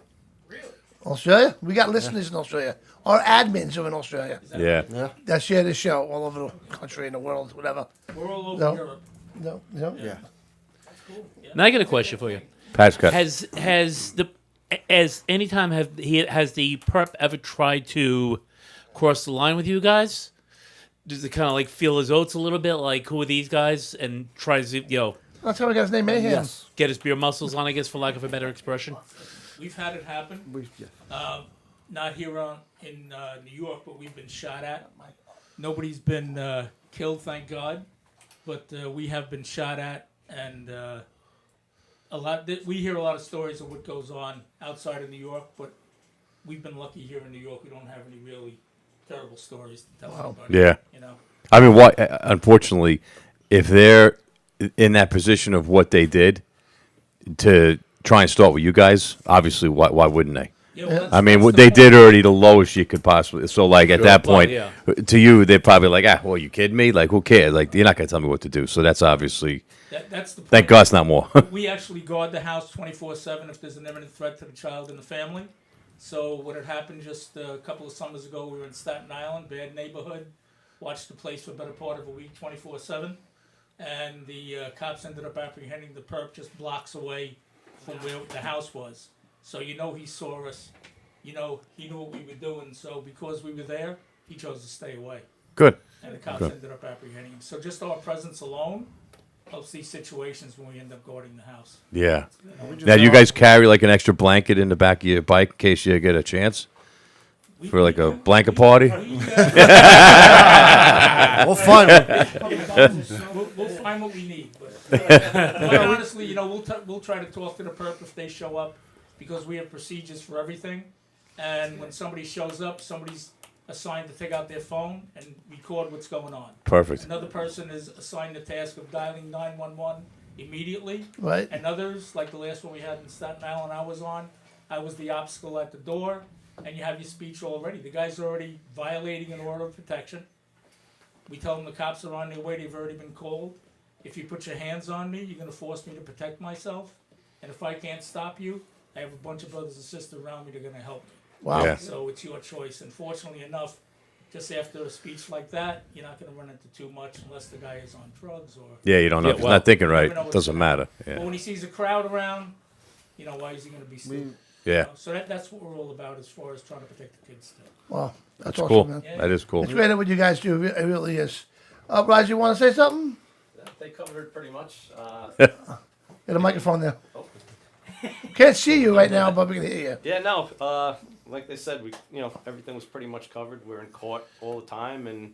A: Australia? We got listeners in Australia. Our admins are in Australia.
B: Yeah.
J: Yeah.
A: That share the show all over the country and the world, whatever.
I: We're all over
A: No.
I: Europe.
A: No.
J: Yeah.
D: Now I got a question for you.
B: Pat's cut.
D: Has the perp ever tried to cross the line with you guys? Does it kind of like feel his oats a little bit, like who are these guys, and tries to
A: That's how we got his name, Mayhem.
J: Yes.
D: Get his beer muscles on, I guess, for lack of a better expression.
I: We've had it happen. Not here in New York, but we've been shot at. Nobody's been killed, thank God, but we have been shot at, and we hear a lot of stories of what goes on outside of New York, but we've been lucky here in New York. We don't have any really terrible stories to tell anybody.
B: Yeah.
I: You know.
B: I mean, unfortunately, if they're in that position of what they did to try and start with you guys, obviously, why wouldn't they?
I: Yeah, well,
B: I mean,
I: that's
B: what
I: the
B: they
I: point.
B: did already the lowest you could possibly. So, like at that
D: Well,
B: point,
D: yeah.
B: to you, they're probably like, well, you kidding me? Like, who cares? Like, you're not gonna tell me what to do. So that's obviously.
I: That's the point.
B: Thank God it's not more.
I: We actually guard the house 24/7 if there's an imminent threat to the child and the family. So what had happened just a couple of summers ago, we were in Staten Island, bad neighborhood, watched the place for a better part of a week, 24/7, and the cops ended up apprehending the perp just blocks away from where the house was. So he saw us, he knew what we were doing. So because we were there, he chose to stay away,
B: Good.
I: and the cops ended up apprehending him. So just our presence alone helps these situations when we end up guarding the house.
B: Yeah. Now, you guys carry like an extra blanket in the back of your bike in case you get a chance for like a blanket party.
J: We'll find one.
I: We'll find what we need. But honestly, we'll try to talk to the perp if they show up, because we have procedures for everything. And when somebody shows up, somebody's assigned to take out their phone and record what's going on.
B: Perfect.
I: Another person is assigned the task of dialing 911 immediately.
A: Right.
I: And others, like the last one we had in Staten Island I was the obstacle at the door, and you have your speech already. The guy's already violating an order of protection. We tell them the cops are on their way, they've already been called. If you put your hands on me, you're going to force me to protect myself. And if I can't stop you, I have a bunch of brothers and sisters around me that are going to help me.
A: Wow.
B: Yeah.
I: So it's your choice. And fortunately enough, just after a speech like that, you're not going to run into too much unless the guy is on drugs or.
B: Yeah, you don't know.
D: Yeah,
B: If he's
D: well,
B: not thinking
I: you
B: right,
I: never know what's
B: doesn't
I: gonna
B: matter.
I: But
B: Yeah.
I: when he sees a crowd around, why is he going to be stupid?
B: Yeah.
I: So that's what we're all about as far as trying to protect the kids still.
A: Wow. That's
B: That's
A: awesome,
B: cool.
A: man.
I: Yeah.
B: That is cool.
A: It's great what you guys do. It really is. Raj, you want to say something?
L: They covered pretty much.
A: Get a microphone there. Can't see you right now, but we can hear you.
L: Yeah, no. Like they said, everything was pretty much covered. We're in court all the time, and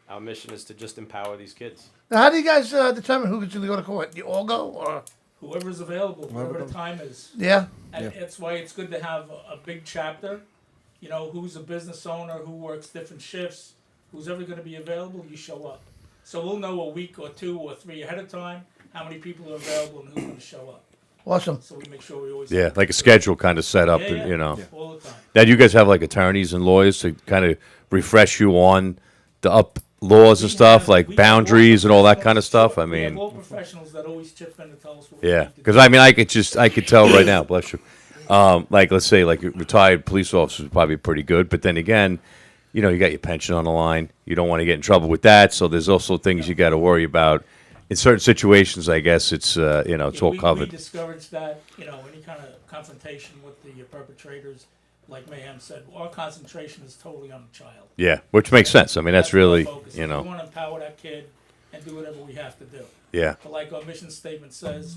L: our mission is to just empower these kids.
A: Now, how do you guys determine who's going to go to court? You all go, or
I: Whoever's available, whatever the time is.
A: yeah?
I: And that's why it's good to have a big chapter. Who's a business owner, who works different shifts, who's ever going to be available, you show up. So we'll know a week or 2 or 3 ahead of time how many people are available and who's going to show up.
A: Awesome.
I: So we make sure we always
B: Yeah, like a schedule kind of set up,
I: Yeah,
B: and,
I: all the time.
B: Now, do you guys have like attorneys and lawyers to kind of refresh you on the laws and stuff, like
I: We have
B: boundaries and all that kind of
I: professionals-
B: stuff? I
I: we have
B: mean,
I: all professionals that always chip in to tell us what we
B: yeah,
I: need to
B: because
I: do.
B: I mean, I could tell right now, bless you. Like, let's say, like retired police officers are probably pretty good, but then again, you got your pension on the line. You don't want to get in trouble with that, so there's also things you got to worry about. In certain situations, I guess it's it's all
I: we
B: covered.
I: discourage that, any kind of confrontation with the perpetrators. Like Mayhem said, our concentration is totally on the child.
B: Yeah, which makes sense. I mean, that's
I: what our
B: really,
I: focus is. We want to empower that kid and do whatever we have to do.
B: yeah,
I: But like our mission statement says,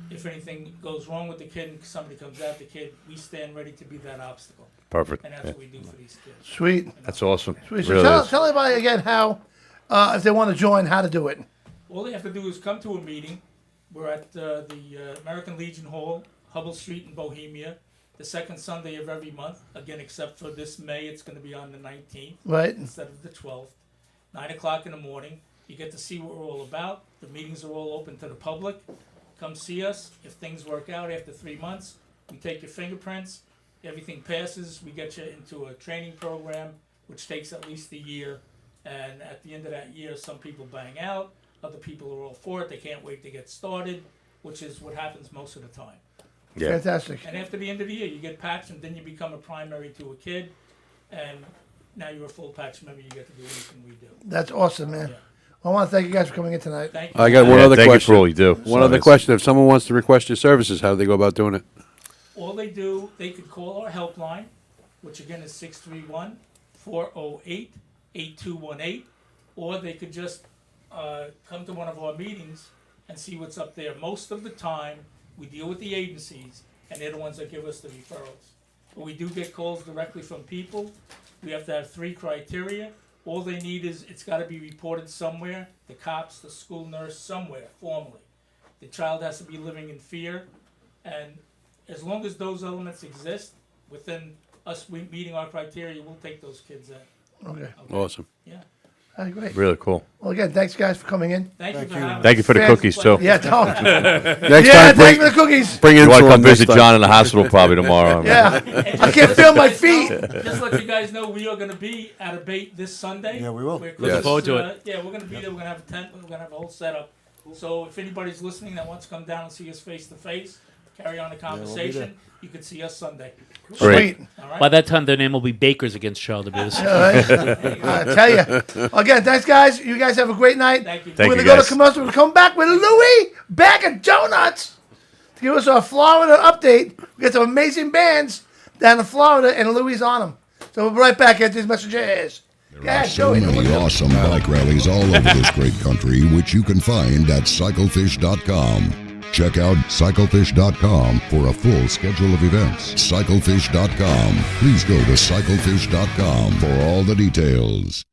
I: if anything goes wrong with the kid and somebody comes at the kid, we stand ready to be that obstacle.
B: perfect.
I: And that's
B: Yeah.
I: what we do for these kids.
A: Sweet.
B: That's awesome.
A: Sweet. So
B: Really
A: tell,
B: is.
A: tell everybody again how, if they want to join, how to do it.
I: All they have to do is come to a meeting. We're at the American Legion Hall, Hubble Street in Bohemia, the second Sunday of every month. Again, except for this May, it's going to be on the 19th
A: Right.
I: instead of the 12th. 9 o'clock in the morning. You get to see what we're all about. The meetings are all open to the public. Come see us. If things work out after 3 months, we take your fingerprints. Everything passes. We get you into a training program, which takes at least a year. And at the end of that year, some people bang out. Other people are all for it. They can't wait to get started, which is what happens most of the time.
B: Yeah.
A: Fantastic.
I: And after the end of the year, you get patched, and then you become a primary to a kid. And now you're a full patch member. You get to do anything we do.
A: That's awesome, man.
I: Yeah.
A: I want to thank you guys for coming in tonight.
I: Thank you.
C: I got one
B: Yeah,
C: other
B: thank you
C: question.
B: for all you do.
C: One other
B: Nice.
C: question. If someone wants to request your services, how do they go about doing it?
I: All they do, they could call our helpline, which again is 631-408-8218, or they could just come to one of our meetings and see what's up there. Most of the time, we deal with the agencies, and they're the ones that give us the referrals. But we do get calls directly from people. We have to have 3 criteria. All they need is it's got to be reported somewhere, the cops, the school nurse, somewhere, formally. The child has to be living in fear, and as long as those elements exist, within us meeting our criteria, we'll take those kids in.
A: Okay.
C: Awesome.
I: Yeah.
A: All right, great.
B: Really cool.
A: Well, again, thanks, guys, for coming in.
I: Thank you for having
B: Thank you for the
A: Fans-
B: cookies, too.
A: Yeah, don't.
C: Next
A: Yeah,
C: time,
A: thanks for the cookies.
C: bring in
B: You want to
C: some
B: come
C: next
B: visit
C: time.
B: John in the hospital probably tomorrow.
A: Yeah. I can't feel my feet.
I: Just let you guys know, we are going to be at a bait this Sunday.
J: Yeah, we will.
I: We're
C: Looking
D: forward to it.
I: Yeah, we're going to be there. We're going to have a tent. We're going to have a whole setup. So if anybody's listening that wants to come down and see us face to face, carry on the conversation, you can see us Sunday.
B: Great.
A: Sweet.
I: All right.
D: By that time, their name will be Bakers against child abuse.
A: All right. I tell you. Again, thanks, guys. You guys have a great night.
I: Thank you.
B: Thank
A: We're
B: you,
A: going to go
B: guys.
A: to commercial. We'll come back with Louie Bag of Donuts to give us our Florida update. We got some amazing bands down in Florida, and Louie's on them. So we'll be right back after these messages.
E: There are so many awesome bike rallies all over this great country, which you can find at cyclefish.com. Check out cyclefish.com for a full schedule of events. Cyclefish.com. Please go to cyclefish.com for all the details.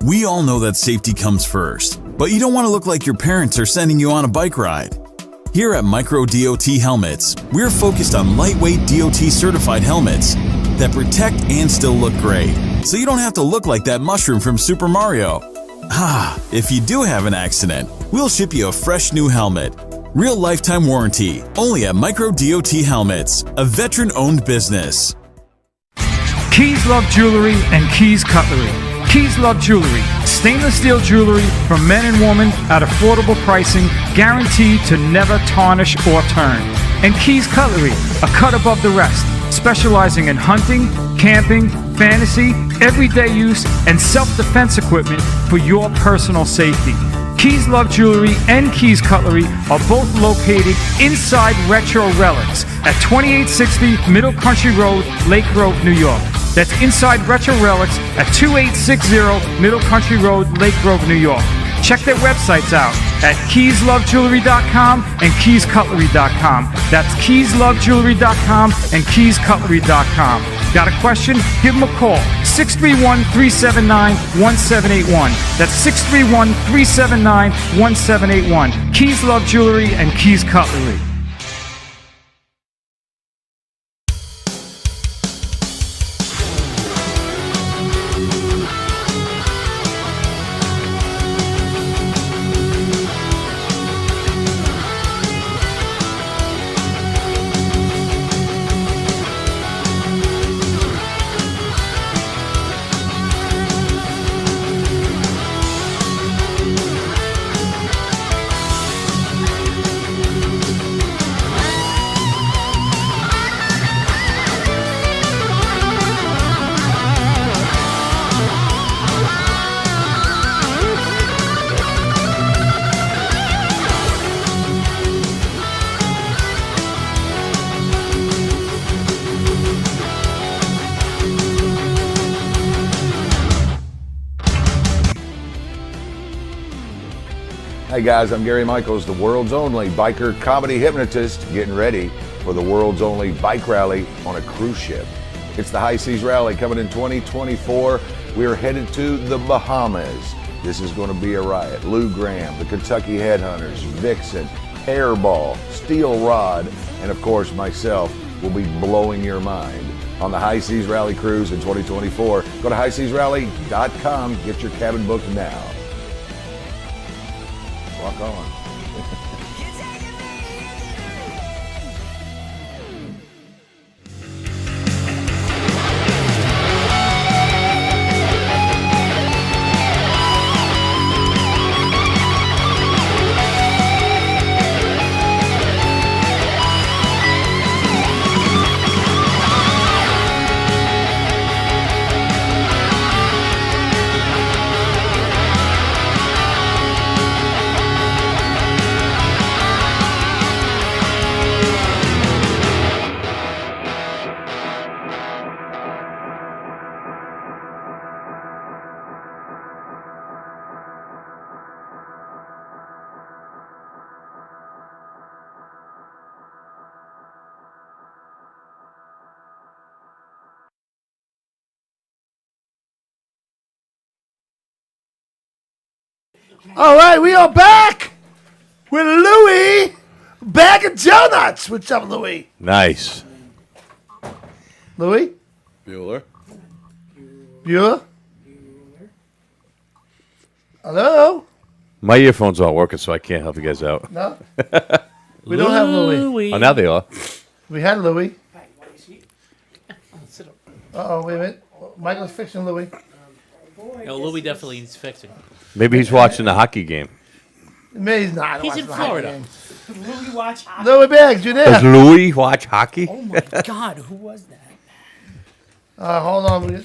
G: We all know that safety comes first, but you don't want to look like your parents are sending you on a bike ride. Here at Microdothelmets, we're focused on lightweight DOT certified helmets that protect and still look great, so you don't have to look like that mushroom from Super Mario. If you do have an accident, we'll ship you a fresh new helmet. Real lifetime warranty, only at Microdothelmets, a veteran-owned business.
H: Keys Love Jewelry and Keys Cutlery. Keys Love Jewelry, stainless steel jewelry for men and women at affordable pricing, guaranteed to never tarnish or turn. And Keys Cutlery, a cut above the rest, specializing in hunting, camping, fantasy, everyday use, and self-defense equipment for your personal safety. Keys Love Jewelry and Keys Cutlery are both located inside Retro Relics at 2860 Middle Country Road, Lake Grove, New York. That's inside Retro Relics at 2860 Middle Country Road, Lake Grove, New York. Check their websites out at keyslovejewelry.com and keyscutlery.com. That's keyslovejewelry.com and keyscutlery.com. Got a question? Give them a call. 631-379-1781. That's 631-379-1781. Keys Love Jewelry and Keys Cutlery.
M: Hey guys, I'm Gary Michaels, the world's only biker comedy hypnotist, getting ready for the world's only bike rally on a cruise ship. It's the High Seas Rally coming in 2024. We're headed to the Bahamas. This is going to be a riot. Lou Graham, the Kentucky Headhunters, Vixen, Hairball, Steel Rod, and of course myself will be blowing your mind on the High Seas Rally cruise in 2024. Go to highseasrally.com. Get your cabin booked now. Walk on.
A: All right, we are back with Louie Bag of Donuts. What's up, Louie?
B: Nice.
A: Louie?
C: Bueller.
A: Bueller? Hello?
B: My earphones aren't working, so I can't help you guys out.
A: No? We don't have Louie.
B: Oh, now they are.
A: We had Louie. Uh-oh, wait a minute. Michael's fixing Louie.
D: No, Louis definitely needs fixing.
B: Maybe he's watching the hockey game.
A: Maybe he's not.
D: He's in Florida.
K: Louis watch hockey.
A: Louie Bags, you
B: Does
A: there?
B: Louis watch hockey?
K: Oh my God, who was that?
A: Hold on.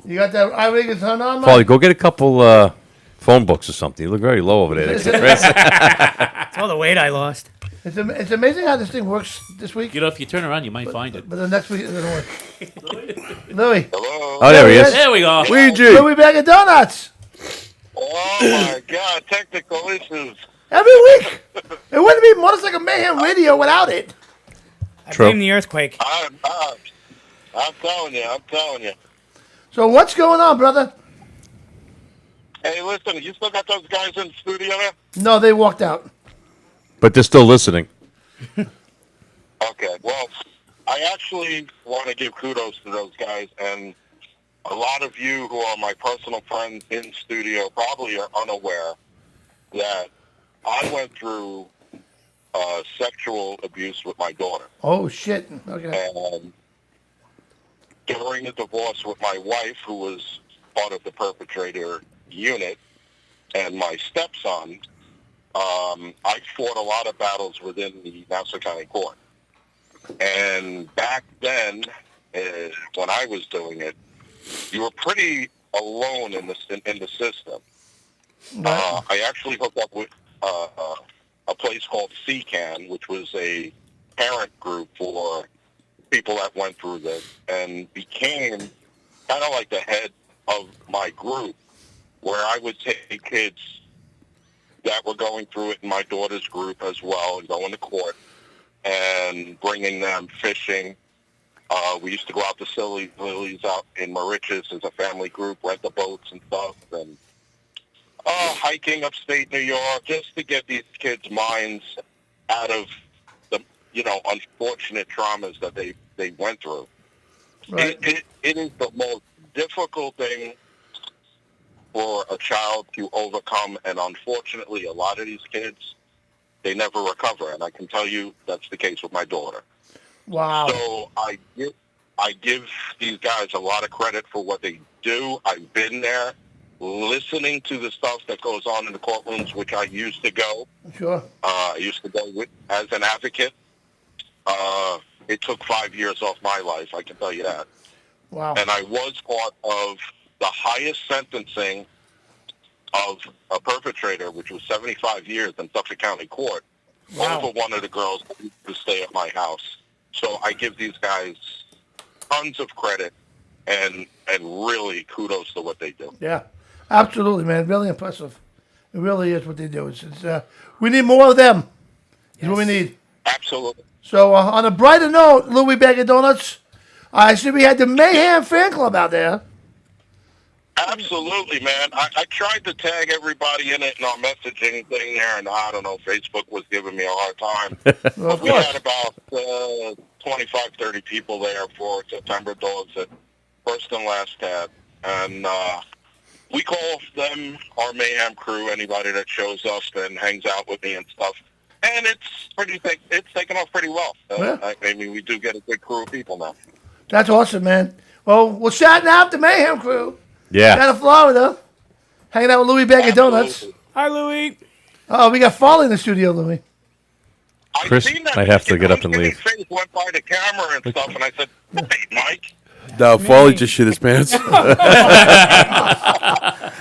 A: You got that iRig turned on, Mike?
B: Paulie, go get a couple phone books or something. You look very low over there.
K: It's all the weight I lost.
A: It's amazing how this thing works this week.
D: You know, if you turn around, you might find it.
A: But the next week it doesn't work. Louie.
N: Hello.
B: Oh, there he is.
D: There we go.
B: Luigi.
A: Louie Bag of Donuts.
N: Oh my God, technical issues.
A: Every week. It wouldn't be Motorcycle Mayhem Radio without it.
K: I
B: True.
K: blame the earthquake.
N: I'm telling you.
A: So what's going on, brother?
N: Hey, listen, you still got those guys in the studio there?
A: No, they walked out.
B: But they're still listening.
N: Okay, well, I actually want to give kudos to those guys, and a lot of you who are my personal friends in studio probably are unaware that I went through sexual abuse with my daughter.
A: Oh, shit. Okay.
N: And during the divorce with my wife, who was part of the perpetrator unit, and my stepson, I fought a lot of battles within the Nassau County Court. And back then, when I was doing it, you were pretty alone in the system. I actually hooked up with a place called CCAN, which was a parent group for people that went through this, and became kind of like the head of my group, where I would take kids that were going through it in my daughter's group as well and going to court and bringing them fishing. We used to go out to Silly Lilies out in Mauritius as a family group, rent the boats and stuff, and hiking upstate New York just to get these kids' minds out of the, unfortunate traumas that they went through.
A: Right.
N: It is the most difficult thing for a child to overcome, and unfortunately, a lot of these kids, they never recover, and I can tell you that's the case with my daughter.
A: Wow.
N: So I give these guys a lot of credit for what they do. I've been there, listening to the stuff that goes on in the courtrooms, which I used to go.
A: Sure.
N: I used to go as an advocate. It took 5 years off my life, I can tell you that.
A: Wow.
N: And I was part of the highest sentencing of a perpetrator, which was 75 years in Suffolk County Court, over one of the girls that used to stay at my house. So I give these guys tons of credit and really kudos to what they do.
A: Yeah, absolutely, man. Really impressive. It really is what they do. We need more of them. Is what we need.
N: Absolutely.
A: So on a brighter note, Louis Bag of Donuts, I see we had the Mayhem fan club out there.
N: Absolutely, man. I tried to tag everybody in it in our messaging thing there, and I don't know, Facebook was giving me a hard time.
A: Well,
N: We had about 25, 30 people there for September Dogs at first and last tab. And we call them our Mayhem crew, anybody that shows up and hangs out with me and stuff. And it's taken off pretty well. I mean, we do get a good crew of people now.
A: That's awesome, man. Well, we're shouting out the Mayhem crew.
B: Yeah.
A: Down in Florida. Hanging out with Louis Bag of Donuts.
K: Hi, Louis.
A: Oh, we got Farley in the studio, Louis.
B: Chris might have to get up and leave.
N: Face went by the camera and stuff, and I said, "Hey, Mike."
C: No, Foley just shit his pants.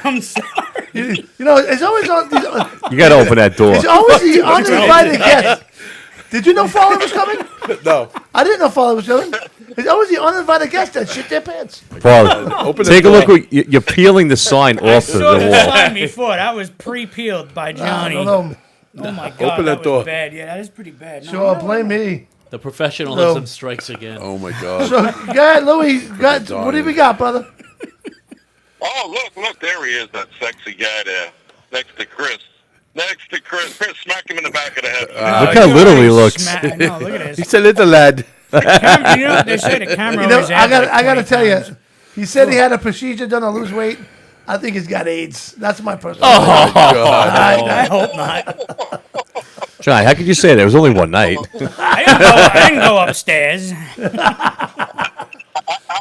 K: I'm sorry.
A: You know, it's always on.
B: You got to open that door.
A: It's always the uninvited guest. Did you know Farley was coming?
C: No.
A: I didn't know Farley was coming. It's always the uninvited guest that shit their pants.
B: Paul, take a look. You're peeling the sign off of the
K: saw the
B: wall.
K: sign before. That was pre-peeled by Johnny.
A: No.
K: Oh my God,
C: Open that door.
K: was bad. Yeah, that is pretty bad. No,
A: Sure, blame me.
D: The professionalism
A: No.
D: strikes again.
C: Oh my God.
A: So, go ahead, Louis. What do we got, brother?
N: Oh, look, there he is, that sexy guy there, next to Chris. Chris, smack him in the back of the head.
B: Look how little he looks.
K: No, look at this.
C: He's a little lad.
K: You know what they say? The camera.
A: You know,
K: always
A: I
K: adds like
A: got to
K: 20
A: tell you,
K: times.
A: he said he had a procedure done to lose weight. I think he's got AIDS. That's my personal.
K: I hope not.
B: John, how could you say that? It was only one night.
K: I didn't go upstairs.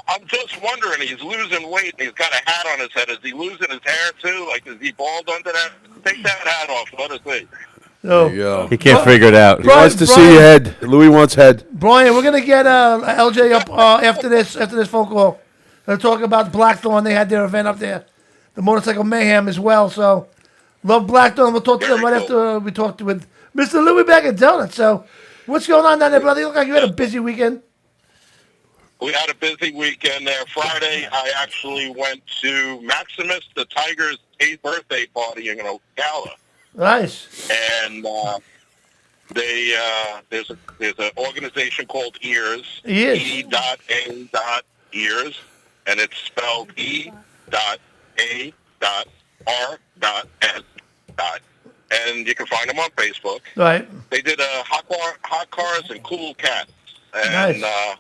N: I'm just wondering, he's losing weight and he's got a hat on his head. Is he losing his hair too? Like, is he bald under that? Take that hat off. Let us see.
A: No.
C: There you go.
B: He can't figure it out.
C: He wants to see your head. Louis wants head.
A: Brian, we're gonna get LJ up after this phone call. They're talking about Blackthorn. They had their event up there, the Motorcycle Mayhem as well. So, love Blackthorn. We'll talk to them right after we talked with Mr. Louis Bag of Donuts. So, what's going on down there, brother? You look like you had a busy weekend.
N: We had a busy weekend there. Friday, I actually went to Maximus, the Tiger's 8th birthday party in Ocala.
A: Nice.
N: And there's an organization called EARS.
A: Ears.
N: E.A.Ears, and it's spelled E.A.R.N. And you can find them on Facebook.
A: Right.
N: They did hot cars and cool cats. And
A: Nice.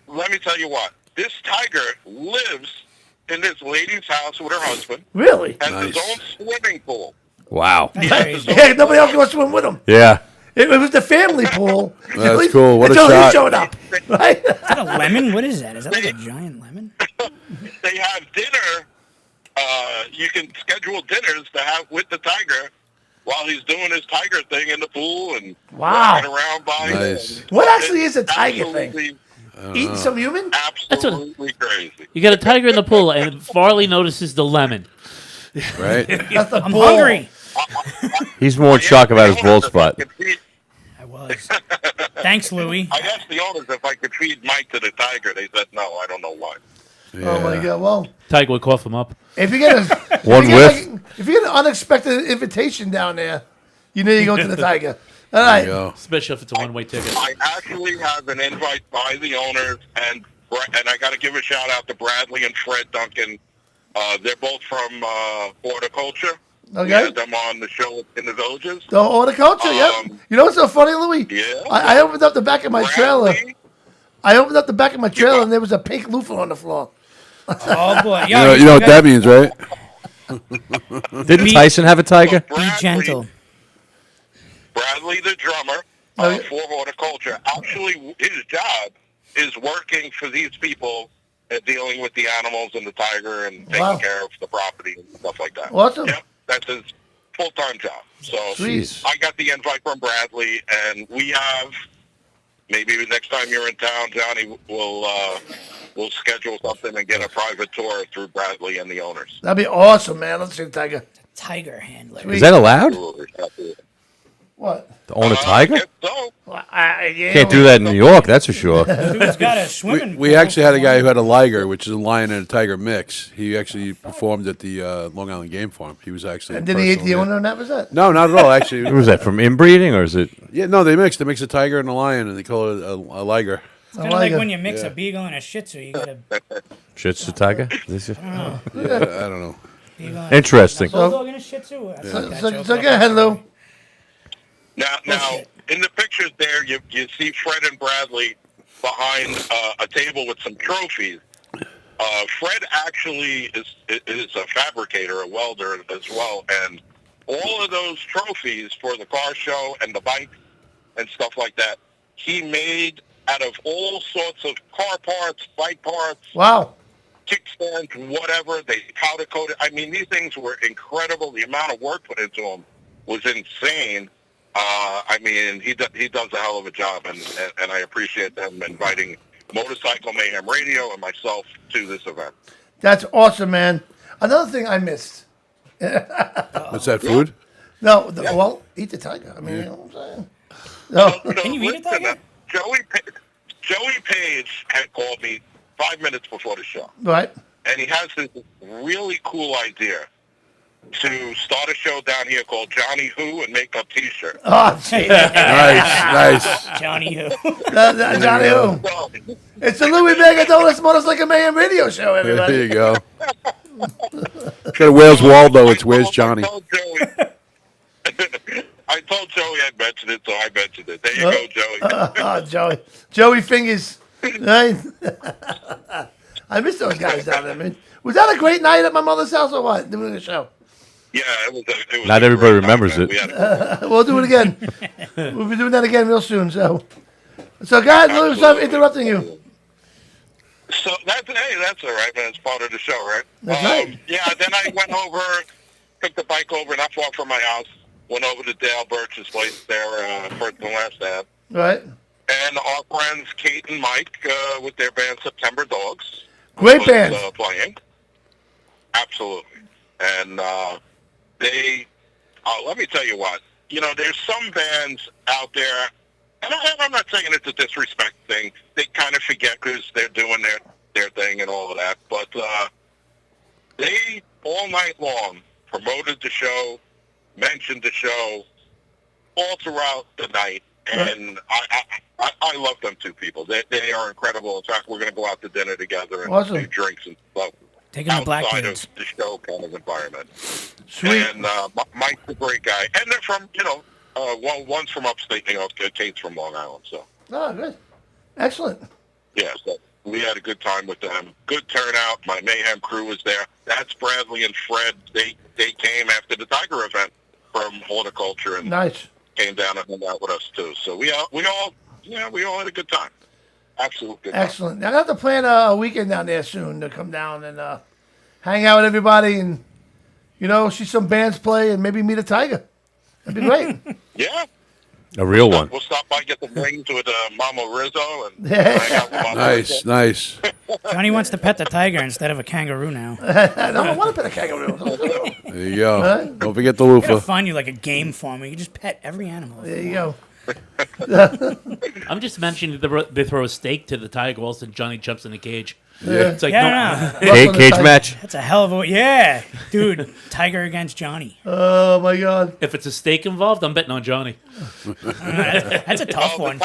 N: let me tell you what. This tiger lives in this lady's house with her husband.
A: Really?
N: Has his own swimming pool.
B: Wow.
A: Yeah, nobody else can go swim with him.
B: Yeah.
A: It was the family pool.
C: That's cool. What a
A: until
C: shot.
A: he showed up. Right?
K: Is that a lemon? What is that? Is that like a giant lemon?
N: They have dinner. You can schedule dinners to have with the tiger while he's doing his tiger thing in the pool and
A: Wow.
N: walking around by.
C: Nice.
A: What actually is a tiger thing?
N: Absolutely,
A: Eating some human?
N: absolutely crazy.
D: You got a tiger in the pool, and Farley notices the lemon.
C: Right?
A: That's the
K: I'm
A: bull.
K: hungry.
B: He's more in shock about his bald spot.
K: I was. Thanks, Louis.
N: I asked the owners if I could feed Mike to the tiger. They said no. I don't know why.
A: Oh my God! Well,
D: Tiger would cough him up.
A: if you get a
B: One whiff.
A: if you get an unexpected invitation down there, you need to go to the tiger. All right.
C: There you go.
D: Especially if it's a one-way ticket.
N: I actually have an invite by the owners, and I got to give a shout out to Bradley and Fred Duncan. They're both from Horticulture.
A: Okay.
N: We had them on the show in the Villages.
A: The horticulture, yep. You know what's so funny, Louis?
N: Yeah.
A: I opened up the back of my trailer.
N: Bradley,
A: I opened up the back of my trailer and there was a pink loofah on the floor.
K: Oh boy.
C: You know what that means, right?
B: Didn't Tyson have a tiger?
K: Be gentle.
N: Bradley, the drummer for Horticulture, actually his job is working for these people and dealing with the animals and the tiger and taking care of the property and stuff like that.
A: Awesome.
N: Yep, that's his full-time job. So
A: Jeez.
N: I got the invite from Bradley, and we have, maybe the next time you're in town, Johnny, we'll schedule something and get a private tour through Bradley and the owners.
A: That'd be awesome, man. Let's see the tiger.
K: Tiger handler.
B: Is that allowed?
N: Absolutely.
A: What?
B: To own a tiger?
N: So,
B: Can't do that in New York, that's for sure.
K: Dude's got a swimming.
C: We actually had a guy who had a liger, which is a lion and a tiger mix. He actually performed at the Long Island Game Farm. He was actually.
A: And did he eat the
C: personal,
A: owner? And that was it.
C: No, not at all. Actually,
B: Was that from inbreeding, or is it?
C: Yeah, no, they mix. They mix a tiger and a lion, and they call it a liger.
K: It's kind of like when you mix a beagle and a Shih Tzu. You gotta.
B: Shih Tzu tiger? This is-
C: Yeah, I don't know.
K: beagle and
B: Interesting.
K: A bulldog and a Shih Tzu. I fucked that joke
A: So
K: up.
A: go ahead, Lou.
N: Now, in the pictures there, you see Fred and Bradley behind a table with some trophies. Fred actually is a fabricator, a welder as well, and all of those trophies for the car show and the bike and stuff like that, he made out of all sorts of car parts, bike parts.
A: Wow.
N: Kickstands, whatever. They powder coated. I mean, these things were incredible. The amount of work put into them was insane. I mean, he does a hell of a job, and I appreciate them inviting Motorcycle Mayhem Radio and myself to this event.
A: That's awesome, man. Another thing I missed.
C: What's that, food?
A: No, well, eat the tiger. I mean, you know what I'm saying? No.
K: Can you eat it, tiger?
N: Joey Page had called me 5 minutes before the show.
A: Right.
N: And he has this really cool idea to start a show down here called Johnny Who and make up T-shirts.
A: Oh, gee.
C: Nice.
K: Johnny Who.
A: Johnny Who. It's the Louis Megadonis Motorcycle Mayhem Radio Show, everybody.
C: There you go. It's got a Where's Waldo? It's Where's Johnny?
N: I told Joey I'd mention it, so I mentioned it. There you go, Joey.
A: Oh, Joey. Joey Fingers. Right? I miss those guys down there, man. Was that a great night at my mother's house or what? Doing the show?
N: Yeah, it was
B: Not everybody remembers it.
A: We'll do it again. We'll be doing that again real soon. So guys, Louis, stop interrupting you.
N: So that's all right, man. It's part of the show, right?
A: That's right.
N: Yeah, then I went over, took the bike over, not far from my house, went over to Dale Birch's place there, first and last tab.
A: Right.
N: And our friends Kate and Mike with their band September Dogs.
A: Great band.
N: Playing. Absolutely. And they, let me tell you what, you know, there's some bands out there, and I'm not saying it's a disrespect thing. They kind of forget because they're doing their thing and all of that. But they, all night long, promoted the show, mentioned the show, all throughout the night. And I love them two people. They are incredible. In fact, we're going to go out to dinner together and
A: Awesome.
N: do drinks and stuff.
K: Taking the
N: outside
K: Blackbeards.
N: of the show kind of environment.
A: Sweet.
N: And Mike's a great guy. And they're from, you know, one's from upstate New York, Kate's from Long Island. So,
A: Oh, good. Excellent.
N: yeah, so we had a good time with them. Good turnout. My Mayhem crew was there. That's Bradley and Fred. They came after the Tiger event from Horticulture and
A: Nice.
N: came down and hung out with us too. So we all had a good time. Absolute good time.
A: Excellent. I have to plan a weekend down there soon to come down and hang out with everybody and, you know, see some bands play and maybe meet a tiger. That'd be great.
N: Yeah.
B: A real one.
N: We'll stop by, get the wings with Mama Rizzo and hang out with Mama Rizzo.
C: Nice.
K: Johnny wants to pet the tiger instead of a kangaroo now.
A: I don't want to pet a kangaroo.
C: There you go.
A: Huh?
C: Don't forget the
K: You gotta
C: loofah.
K: find you like a game farm where you can just pet every animal.
A: There you go.
D: I'm just imagining they throw a steak to the tiger whilst Johnny jumps in the cage.
A: Yeah.
D: It's like,
K: Yeah,
D: no.
K: no.
B: Cage match.
K: That's a hell of a yeah, dude. Tiger against Johnny.
A: Oh, my God.
D: If it's a steak involved, I'm betting on Johnny.
K: That's a tough one.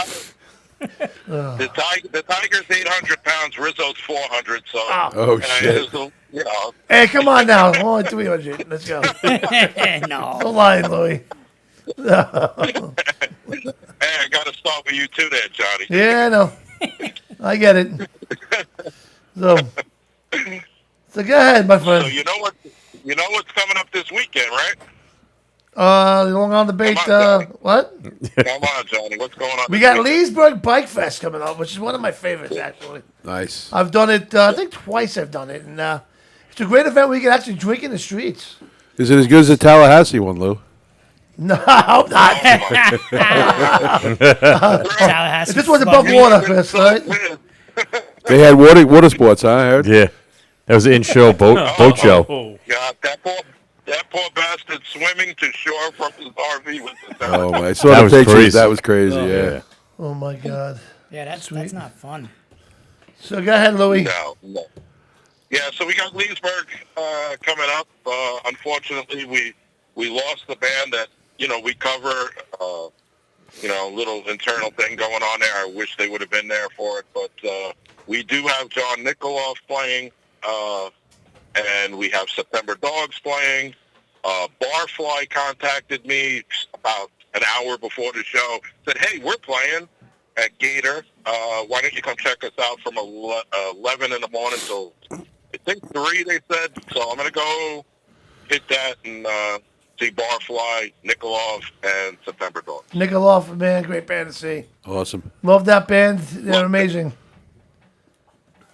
N: The Tiger's 800 pounds, Rizzo's 400. So,
C: Oh, shit.
N: You know,
A: Hey, come on now. Oh, 300. Let's go.
K: No.
A: Don't lie, Louis.
N: hey, I got to start with you too, there, Johnny.
A: Yeah, I know. I get it. So go ahead, my friend.
N: So you know what's coming up this weekend, right?
A: Long on the bait. What?
N: Come on, Johnny. What's going on?
A: We got Leesburg Bike Fest coming up, which is one of my favorites, actually.
C: Nice.
A: I've done it. I think twice. I've done it, and it's a great event where you can actually drink in the streets.
C: Is it as good as the Tallahassee one, Lou?
A: No, I hope not.
K: Tallahassee
A: This was above water, Chris. Right?
C: They had water sports, huh? I heard.
B: Yeah. That was an in-show boat show.
D: Oh.
N: God, that poor bastard swimming to shore from his RV with the
C: Oh my! I saw
B: That
C: the
B: was
C: pictures.
B: crazy.
C: That was crazy. Yeah.
A: Oh my God.
K: Yeah, that's not fun.
A: So go ahead, Louis.
N: No. Yeah, so we got Leesburg coming up. Unfortunately, we lost the band that, we cover, a little internal thing going on there. I wish they would have been there for it. But we do have John Nikoloff playing, and we have September Dogs playing. Barfly contacted me about an hour before the show, said, hey, we're playing at Gator. Why don't you come check us out from 11 in the morning till, I think, 3, they said. So I'm going to go hit that and see Barfly, Nikoloff, and September Dogs.
A: Nikoloff, man, great band to see.
C: Awesome.
A: Love that band. They're amazing.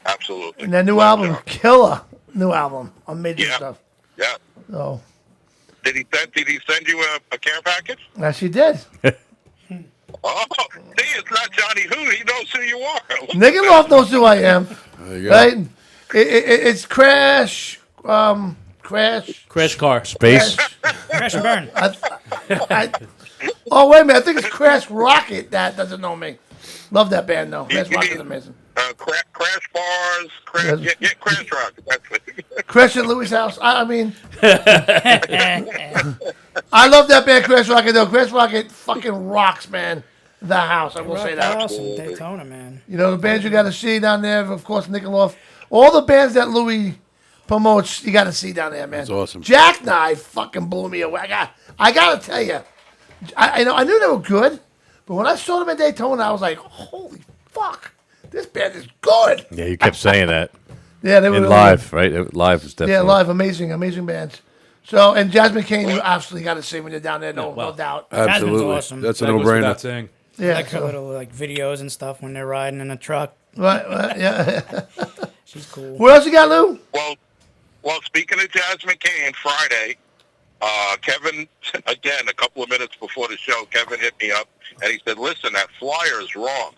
N: Absolutely.
A: And that new album, killer. New album. Amazing stuff.
N: Yeah.
A: Oh.
N: Did he send you a care package?
A: Yes, he did.
N: Oh, see, it's not Johnny Who. He knows who you are.
A: Nikoloff knows who I am.
C: There you go.
A: Right? It's Crash.
D: Crash Car.
B: Space.
K: Crash and burn.
A: Oh, wait a minute. I think it's Crash Rocket that doesn't know me. Love that band, though. Crash Rocket's amazing.
N: Crash Bars. Crash Rocket. That's it.
A: Crash at Louis' house. I mean, I love that band, Crash Rocket, though. Crash Rocket fucking rocks, man. The house, I will say that.
K: House in Daytona, man.
A: The bands you got to see down there, of course, Nikoloff. All the bands that Louis promotes, you got to see down there, man.
C: That's awesome.
A: Jackknife fucking blew me away. I got to tell you, I knew they were good, but when I saw them in Daytona, I was like, holy fuck, this band is good.
B: Yeah, you kept saying that.
A: Yeah, they were
B: in
A: really
B: live, right? Live was definitely.
A: Yeah, live, amazing bands. So, and Jasmine Kane, you absolutely got to see when you're down there, no doubt.
C: Absolutely.
K: Awesome.
C: That's a no-brainer.
D: Saying.
A: Yeah,
K: Like her little videos and stuff when they're riding in a truck.
A: Right, yeah.
K: She's cool.
A: What else you got, Lou?
N: Well, speaking of Jasmine Kane, Friday, Kevin, again, a couple of minutes before the show, Kevin hit me up, and he said, listen, that flyer is wrong.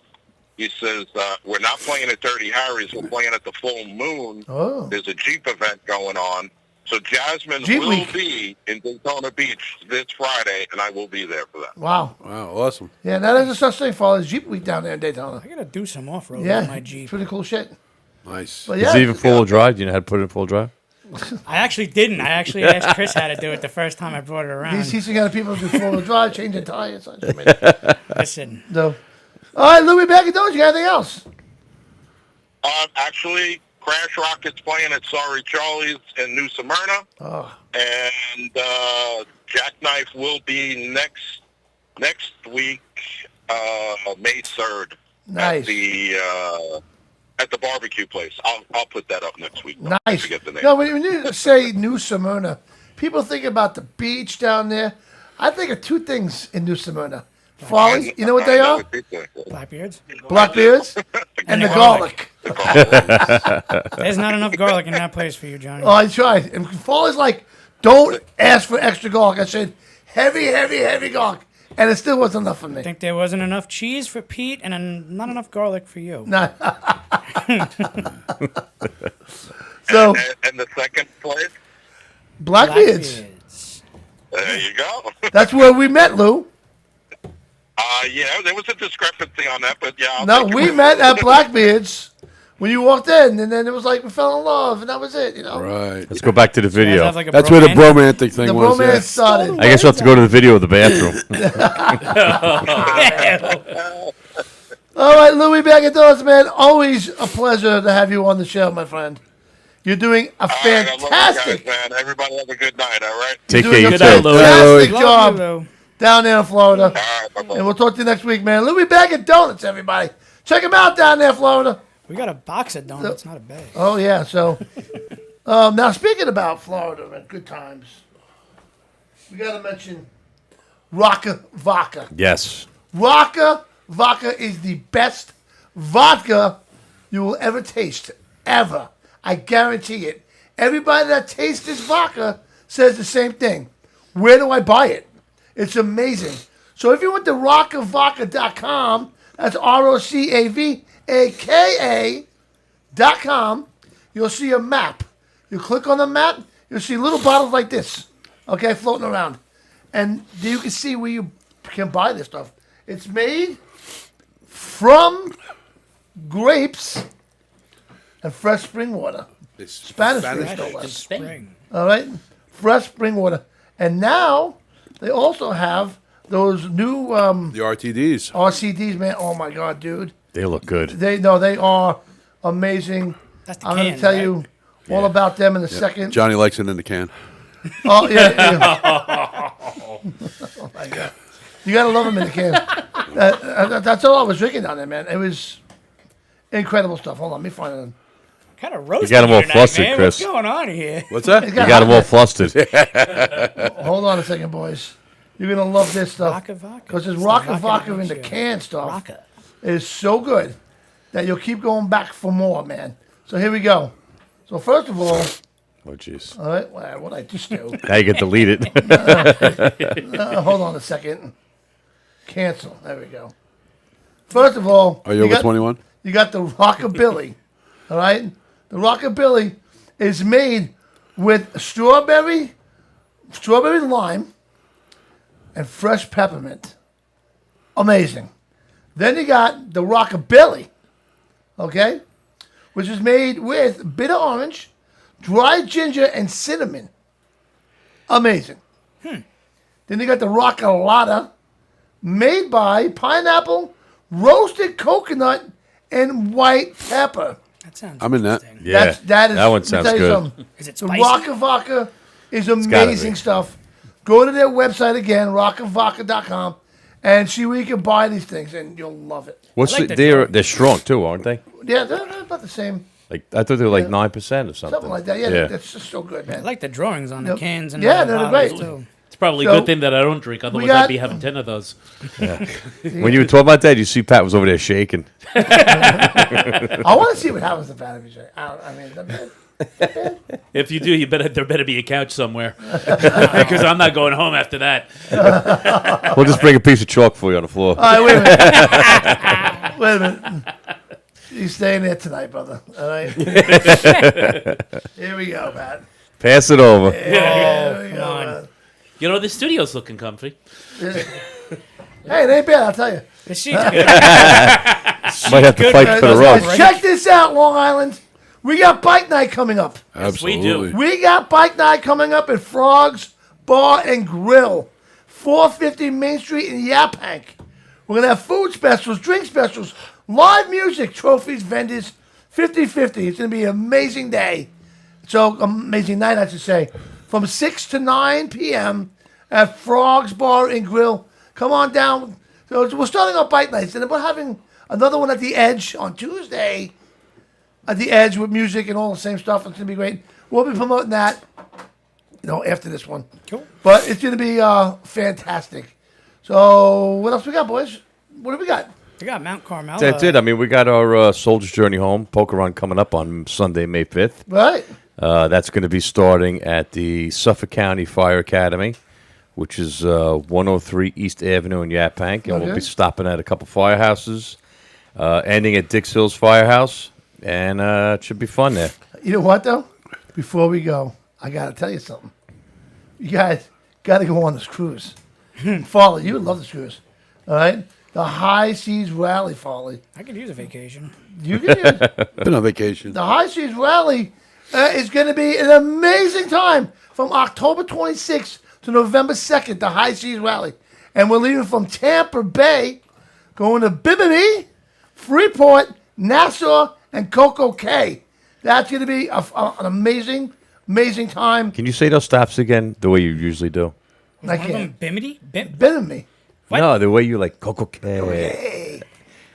N: He says, we're not playing at Dirty Harry's, we're playing at the Full Moon.
A: Oh.
N: There's a Jeep event going on. So Jasmine
A: Jeep
N: will
A: Week.
N: be in Daytona Beach this Friday, and I will be there for that.
A: Wow.
C: Wow, awesome.
A: Yeah, that is a such thing for Jeep Week down there in Daytona.
K: I got to do some off-road
A: Yeah,
K: with my Jeep.
A: pretty cool shit.
C: Nice.
A: But
B: Is
A: yeah,
B: it even full drive? Do you know how to put it in full drive?
K: I actually didn't. I actually asked Chris how to do it the first time I brought it around.
A: he's teaching other people to do four-wheel drive, changing tires.
K: Listen.
A: So, all right, Louis, back at those. You got anything else?
N: Actually, Crash Rocket's playing at Sorry Charlie's in New Smyrna.
A: Oh.
N: And Jackknife will be next week, May 3rd,
A: Nice.
N: at the barbecue place. I'll put that up next week.
A: Nice.
N: Forget the name.
A: No, when you say New Smyrna, people think about the beach down there. I think of two things in New Smyrna. Follies, you know what they are?
K: Blackbeards?
A: Blackbeards and the garlic.
K: There's not enough garlic in that place for you, Johnny.
A: Oh, I tried. And Follies like, don't ask for extra garlic. I said, heavy garlic. And it still wasn't enough for me.
K: I think there wasn't enough cheese for Pete and not enough garlic for you.
A: No. So,
N: and the second place?
A: Blackbeards.
N: There you go.
A: That's where we met, Lou.
N: Yeah, there was a discrepancy on that, but yeah.
A: No, we met at Blackbeards when you walked in, and then it was like we fell in love, and that was it,
C: Right.
B: Let's go back to the video.
C: That's where the bromantic thing
A: The
C: was.
A: bromance started.
B: I guess we'll have to go to the video of the bathroom.
A: All right, Louis, back at those, man. Always a pleasure to have you on the show, my friend. You're doing a fantastic.
N: I love you guys, man. Everybody have a good night, all right?
B: Take
A: You're
B: care,
A: doing
B: you
A: a
B: too.
A: fantastic
K: Love
A: job
K: you, Lou.
A: down there in Florida.
N: All right, bye-bye.
A: And we'll talk to you next week, man. Louis Bag of Donuts, everybody. Check him out down there in Florida.
K: We got a box of donuts, not a bag.
A: Oh, yeah. So, now speaking about Florida and good times, we got to mention Rocca Vodka.
B: Yes.
A: Rocca Vodka is the best vodka you will ever taste, ever. I guarantee it. Everybody that tastes this vodka says the same thing. Where do I buy it? It's amazing. So if you went to rockavaca.com, that's ROCAVAKA.com, you'll see a map. You click on the map, you'll see little bottles like this, okay, floating around. And you can see where you can buy this stuff. It's made from grapes and fresh spring water. Spanish grapes, no less.
K: Spring.
A: All right, fresh spring water, and now they also have those new
C: The RTDs.
A: RCDs, man. Oh my God, dude,
B: They look good.
A: they are amazing.
K: That's the
A: I'm going to
K: cans,
A: tell
K: right?
A: you all about them in a second.
C: Johnny likes it in the can.
A: Oh yeah. Oh my God, you gotta love them in the can. That's all I was drinking down there, man. It was incredible stuff. Hold on, let me find it.
K: Kind of roasted.
B: got 'em all
K: tonight,
B: flustered,
K: man.
B: Chris.
K: What's going on here?
C: What's that?
A: It's
B: You got them all flustered.
A: Hold on a second, boys. You're gonna love this stuff
K: Rocka vodka.
A: because this
K: It's the
A: Rocka
K: vodka
A: vodka
K: that
A: in the
K: makes you-
A: can stuff
K: Rocka.
A: is so good that you'll keep going back for more, man. So here we go. So first of all,
B: Oh, jeez.
A: all right, well, what I just do?
B: Now you get deleted.
A: Hold on a second. Cancel. There we go. First of all,
C: Are you over 21?
A: You got the Rockabilly. All right? The Rockabilly is made with strawberry lime, and fresh peppermint. Amazing. Then you got the Rockabilly, okay? Which is made with bitter orange, dried ginger, and cinnamon. Amazing. Then you got the Rockalata, made by pineapple, roasted coconut, and white pepper.
K: That sounds.
C: I'm in that.
B: Yeah,
A: That is.
B: that one
A: let me
B: sounds
A: tell you
B: good.
A: something.
K: Is it
A: The
K: spicy?
A: Rocka Vodka is
B: gotta
A: amazing
B: be.
A: stuff. Go to their website again, rockavodka.com, and see where you can buy these things, and you'll love it.
B: What's
K: I like
B: the,
K: the
B: they're
K: drink.
B: they're strong too, aren't they?
A: Yeah, they're about the same.
B: Like I thought they were like 9% or something.
A: Something like that. Yeah, that's just so good,
K: I
A: man.
K: like the drawings on the
A: Yep.
K: cans and
A: Yeah,
K: the
A: they're
K: bottles,
A: great.
K: too.
D: It's probably a
A: So,
D: good thing that I don't drink. Otherwise,
A: got-
D: I'd be having 10 of those.
B: When you were talking about that, you see Pat was over there shaking.
A: I want to see what happens to Pat if he's I mean,
D: If you do, there better be a couch somewhere, because I'm not going home after that.
B: We'll just bring a piece of chalk for you on the floor.
A: all right, wait a minute. Wait a minute. You're staying there tonight, brother. All right. Here we go, Pat.
B: Pass it over.
A: Here we
K: come
A: go,
K: on.
A: man.
D: You know, the studio's looking comfy.
A: Hey, it ain't bad, I'll tell you.
K: The sheet's good.
B: Might have to fight for the
A: Guys,
B: rug.
A: check this out, Long Island. We got bike night coming up.
C: Absolutely.
A: We got bike night coming up at Frogs Bar and Grill, 450 Main Street in Yaphank. We're going to have food specials, drink specials, live music, trophies, vendors, 50-50. It's going to be an amazing day. So, amazing night, I should say. From 6 to 9 p.m. at Frogs Bar and Grill. Come on down. So we're starting our bike nights, and then we're having another one at the Edge on Tuesday. At the Edge with music and all the same stuff. It's going to be great. We'll be promoting that, after this one.
K: Cool.
A: But it's going to be fantastic. So what else we got, boys? What do we got?
K: We got Mount Carmel.
B: That's it. I mean, we got our Soldier's Journey Home poker run coming up on Sunday, May 5th.
A: Right.
B: That's going to be starting at the Suffolk County Fire Academy, which is 103 East Avenue in Yaphank. And we'll
A: Okay.
B: be stopping at a couple firehouses, ending at Dix Hills Firehouse. And it should be fun there.
A: You know what, though? Before we go, I got to tell you something. You guys got to go on this cruise. Farley, you would love this cruise. All right? The High Seas Rally, Farley.
K: I could use a vacation.
A: You can use
C: Been on vacation.
A: The High Seas Rally is going to be an amazing time from October 26th to November 2nd, the High Seas Rally. And we're leaving from Tampa Bay, going to Bimini, Freeport, Nassau, and Coco Cay. That's going to be an amazing, amazing time.
B: Can you say those stops again the way you usually do?
K: Was
A: I
K: one of them
A: can't.
K: Bimini?
A: Bimini.
K: What?
B: No, the way you like Coco Cay.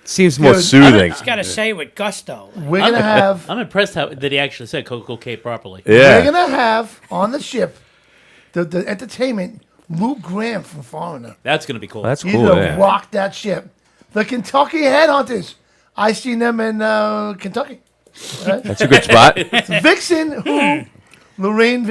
B: Seems more
A: Dude,
B: soothing.
K: Just got to say it with gusto.
A: We're going to have...
D: I'm impressed that he actually said Coco Cay properly.
B: Yeah.
A: We're going to have on the ship the entertainment, Luke Graham from Foreigner.
D: That's going to be cool.
B: That's
A: He's
B: cool.
A: going to
B: Yeah.
A: rock that ship. The Kentucky Headhunters. I seen them in Kentucky. Right?
B: That's a good spot.
A: Vixen, who Lorraine,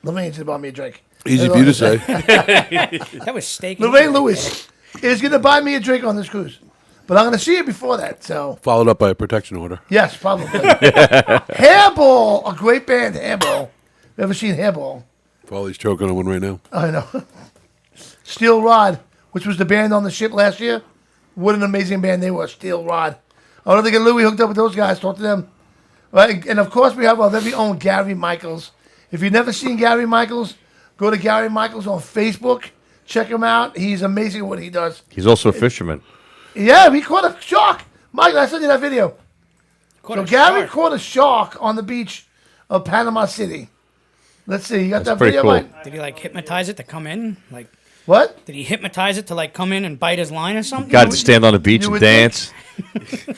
A: Lorraine's gonna buy me a drink.
C: Easy for you to say.
K: That was steak. and
A: Lorraine
K: cheese.
A: Lewis is gonna buy me a drink on this cruise, but I'm gonna see her before that. So
C: Followed up by a protection order.
A: yes, probably. Hairball, a great band, Hairball. Ever seen Hairball?
C: Foley's choking on one right now.
A: I know. Steel Rod, which was the band on the ship last year. what an amazing band they were. Steel Rod. I don't think Louis hooked up with those guys. Talk to them. Right? And of course, we have our very own Gary Michaels. If you've never seen Gary Michaels, go to Gary Michaels on Facebook. Check him out. He's amazing at what he does.
B: He's also a fisherman.
A: Yeah, we caught a shark. Michael, I sent you that video. So Gary caught a shark on the beach of Panama City. Let's see. You got that
B: pretty
A: video,
B: cool.
A: Mike?
K: Did he like hypnotise it to come in? Like
A: what?
K: Did he hypnotize it to like come in and bite his line or something?
B: Got to stand on the beach and dance.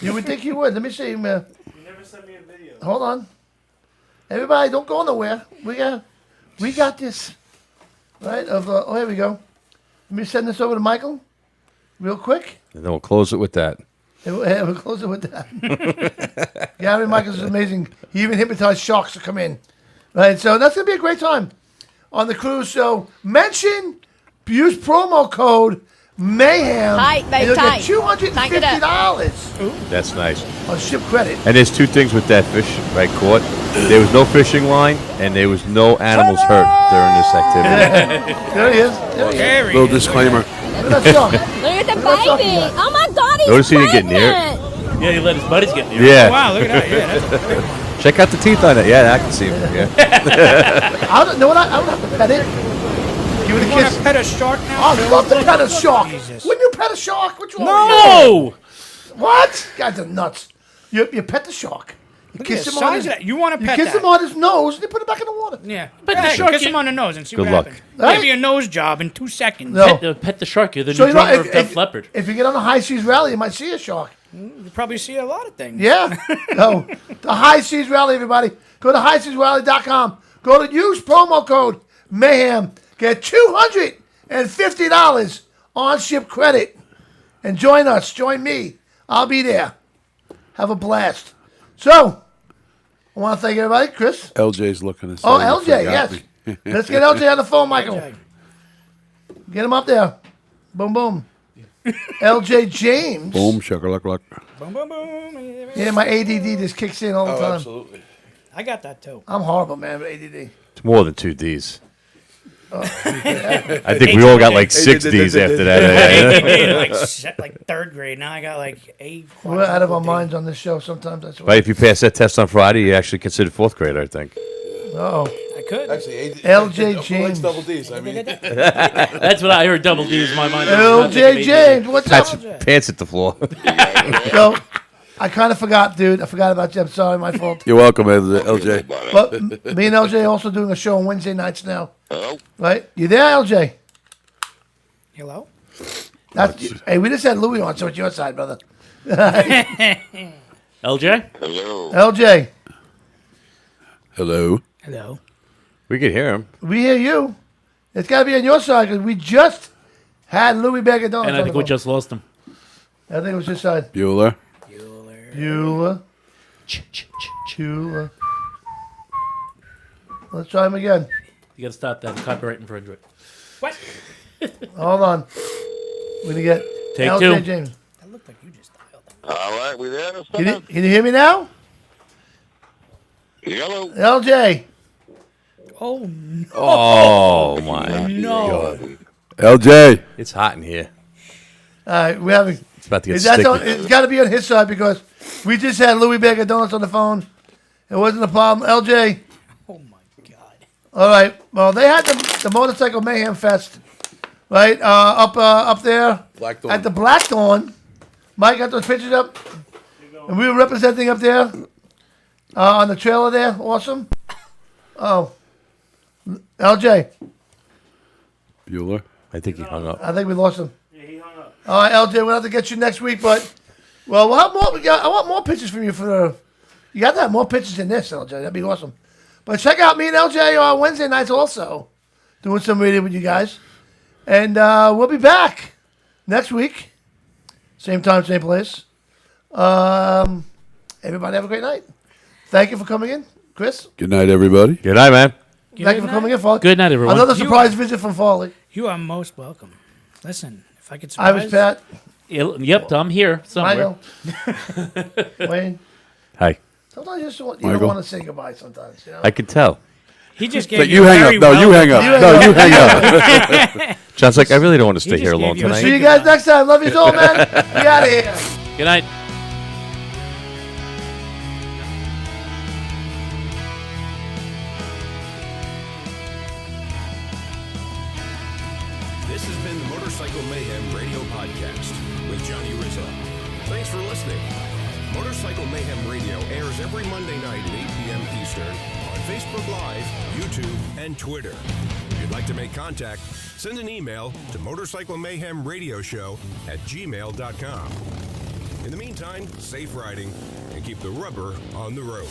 A: You would think he would. Let me see. You never sent me a video. Hold on. Everybody, don't go nowhere. We got this. Right? Oh, here we go. Let me send this over to Michael real quick.
B: And then we'll close it with that.
A: We'll close it with that. Gary Michaels is amazing. He even hypnotized sharks to come in. Right? So that's going to be a great time on the cruise. So use promo code Mayhem. And you'll get $250
B: That's nice.
A: on ship credit.
B: And there's two things with that fish I caught. There was no fishing line, and there was no animals hurt during this activity.
A: There he is. There he is.
C: Little disclaimer.
A: Look at that shark.
O: Look at the baby. Oh my God, he's
B: Notice he didn't get near it.
O: pregnant.
D: Yeah, he let his buddies get near.
B: Yeah.
K: Oh, wow, look at that. Yeah, that's
B: Check out the teeth on it. Yeah, I can see them. Yeah.
A: I don't know what I don't have to pet it. Give it a
K: You want
A: kiss.
K: to pet a shark now?
A: I'd love to pet a shark.
K: Jesus.
A: Wouldn't you pet a shark? What's wrong with
D: No!
A: you? What? Guys are nuts. You pet the shark. You
K: Look
A: kiss
K: at
A: him
K: the
A: on
K: size
A: his
K: of that. You want to
A: You
K: pet
A: kiss
K: that.
A: him on his nose and you put it back in the water.
K: Yeah.
D: But
K: Go
D: the
K: ahead,
D: shark,
K: kiss him on the nose and see
B: Good
K: what
B: luck.
K: happens.
A: Right?
K: Give you a nose job in 2 seconds.
A: No.
D: Pet the shark. You're the
A: So
D: new
A: you know,
D: drummer of Def Leppard.
A: if you get on a high seas rally, you might see a shark.
K: You probably see a lot of things.
A: Yeah. No. The High Seas Rally, everybody. Go to highseasrally.com. Go to use promo code Mayhem. Get $250 on ship credit. And join us. Join me. I'll be there. Have a blast. So, I want to thank everybody. Chris?
C: LJ's looking to say.
A: Oh,
C: you
A: LJ,
C: forgot
A: yes.
C: me.
A: Let's get LJ on the phone, Michael. Get him up there. Boom, boom. LJ James.
C: Boom, shakalak.
K: Boom, boom, boom.
A: Yeah, my ADD just kicks in all the time.
C: absolutely.
K: I got that too.
A: I'm horrible, man, with ADD.
B: It's more than 2 Ds. I think we all got like 6 Ds after that.
K: like 3rd grade. Now I got like A.
A: We're out of our minds on this show sometimes. That's
B: But if you pass that test on Friday, you actually considered 4th grader, I think.
A: Uh-oh.
K: I could.
C: Actually,
A: LJ James.
C: double D's. I mean,
D: That's what I heard. Double D's in my mind.
A: LJ James, what's up?
B: Pants at the floor.
A: So, I kind of forgot, dude. I forgot about you. I'm sorry, my fault.
C: you're welcome, LJ.
A: But me and LJ also doing a show on Wednesday nights now.
N: Hello?
A: Right? You there, LJ?
K: Hello?
A: Hey, we just had Louis on, so it's your side, brother.
D: LJ?
N: Hello.
A: LJ,
C: Hello.
K: Hello.
B: We could hear him.
A: we hear you. It's got to be on your side because we just had Louis Bag of Donuts.
D: And I
A: on
D: think
A: the
D: we
A: phone.
D: just lost him.
A: I think it was your side.
C: Bueller.
A: Bueller. Bueller. Let's try him again.
D: You got to stop that. Copyright infringement.
K: What?
A: Hold on. We're going to get
D: Take
A: LJ
D: 2.
A: James.
K: That looked like you just dialed.
N: All right, we there?
A: Can you hear me now?
N: Hello.
A: LJ.
K: Oh, no.
B: Oh, my
K: No.
B: God.
C: LJ.
B: It's hot in here.
A: All right, we're having.
B: It's about to get
A: That's
B: sticky.
A: it's got to be on his side because we just had Louis Bag of Donuts on the phone. It wasn't a problem. LJ.
K: Oh, my God.
A: All right. Well, they had the Motorcycle Mayhem Fest, right? Up there
C: Blackthorn.
A: at the Blackthorn. Mike got those pictures up, and we were representing up there on the trailer there. Awesome. Oh, LJ.
C: Bueller.
B: I think he hung up.
A: I think we lost him. Yeah, he hung up. All right, LJ. We'll have to get you next week, but we'll have more. I want more pictures from you for the. You got to have more pictures than this, LJ. That'd be awesome. But check out me and LJ on Wednesday nights also, doing some radio with you guys. And we'll be back next week. Same time, same place. Everybody have a great night. Thank you for coming in, Chris.
C: Good night, everybody.
B: Good night, man.
A: Thank you for coming in, Farley.
D: Good night, everyone.
A: Another surprise visit from Farley.
K: You are most welcome. Listen, if I could
A: I
K: surprise...
A: was Pat.
D: Yep, I'm here somewhere.
A: Michael. Wayne.
B: Hi.
A: Sometimes you just want,
C: Michael.
A: don't want to say goodbye sometimes. You know?
B: I could tell.
K: He just
C: It's
K: gave
C: like,
K: you
C: you hang
K: very
C: up. No, you hang up. No, you hang up.
B: John's like, I really don't want to
K: He
B: stay here
K: just
B: long
K: gave you a
B: tonight.
A: See you guys next time. Love you all, man. We out of here.
D: Good night.
P: This has been the Motorcycle Mayhem Radio Podcast with Johnny Rizzo. Thanks for listening. Motorcycle Mayhem Radio airs every Monday night at 8 p.m. Eastern on Facebook Live, YouTube, and Twitter. If you'd like to make contact, send an email to motorcyclemayhemradioshow@gmail.com. In the meantime, safe riding and keep the rubber on the road.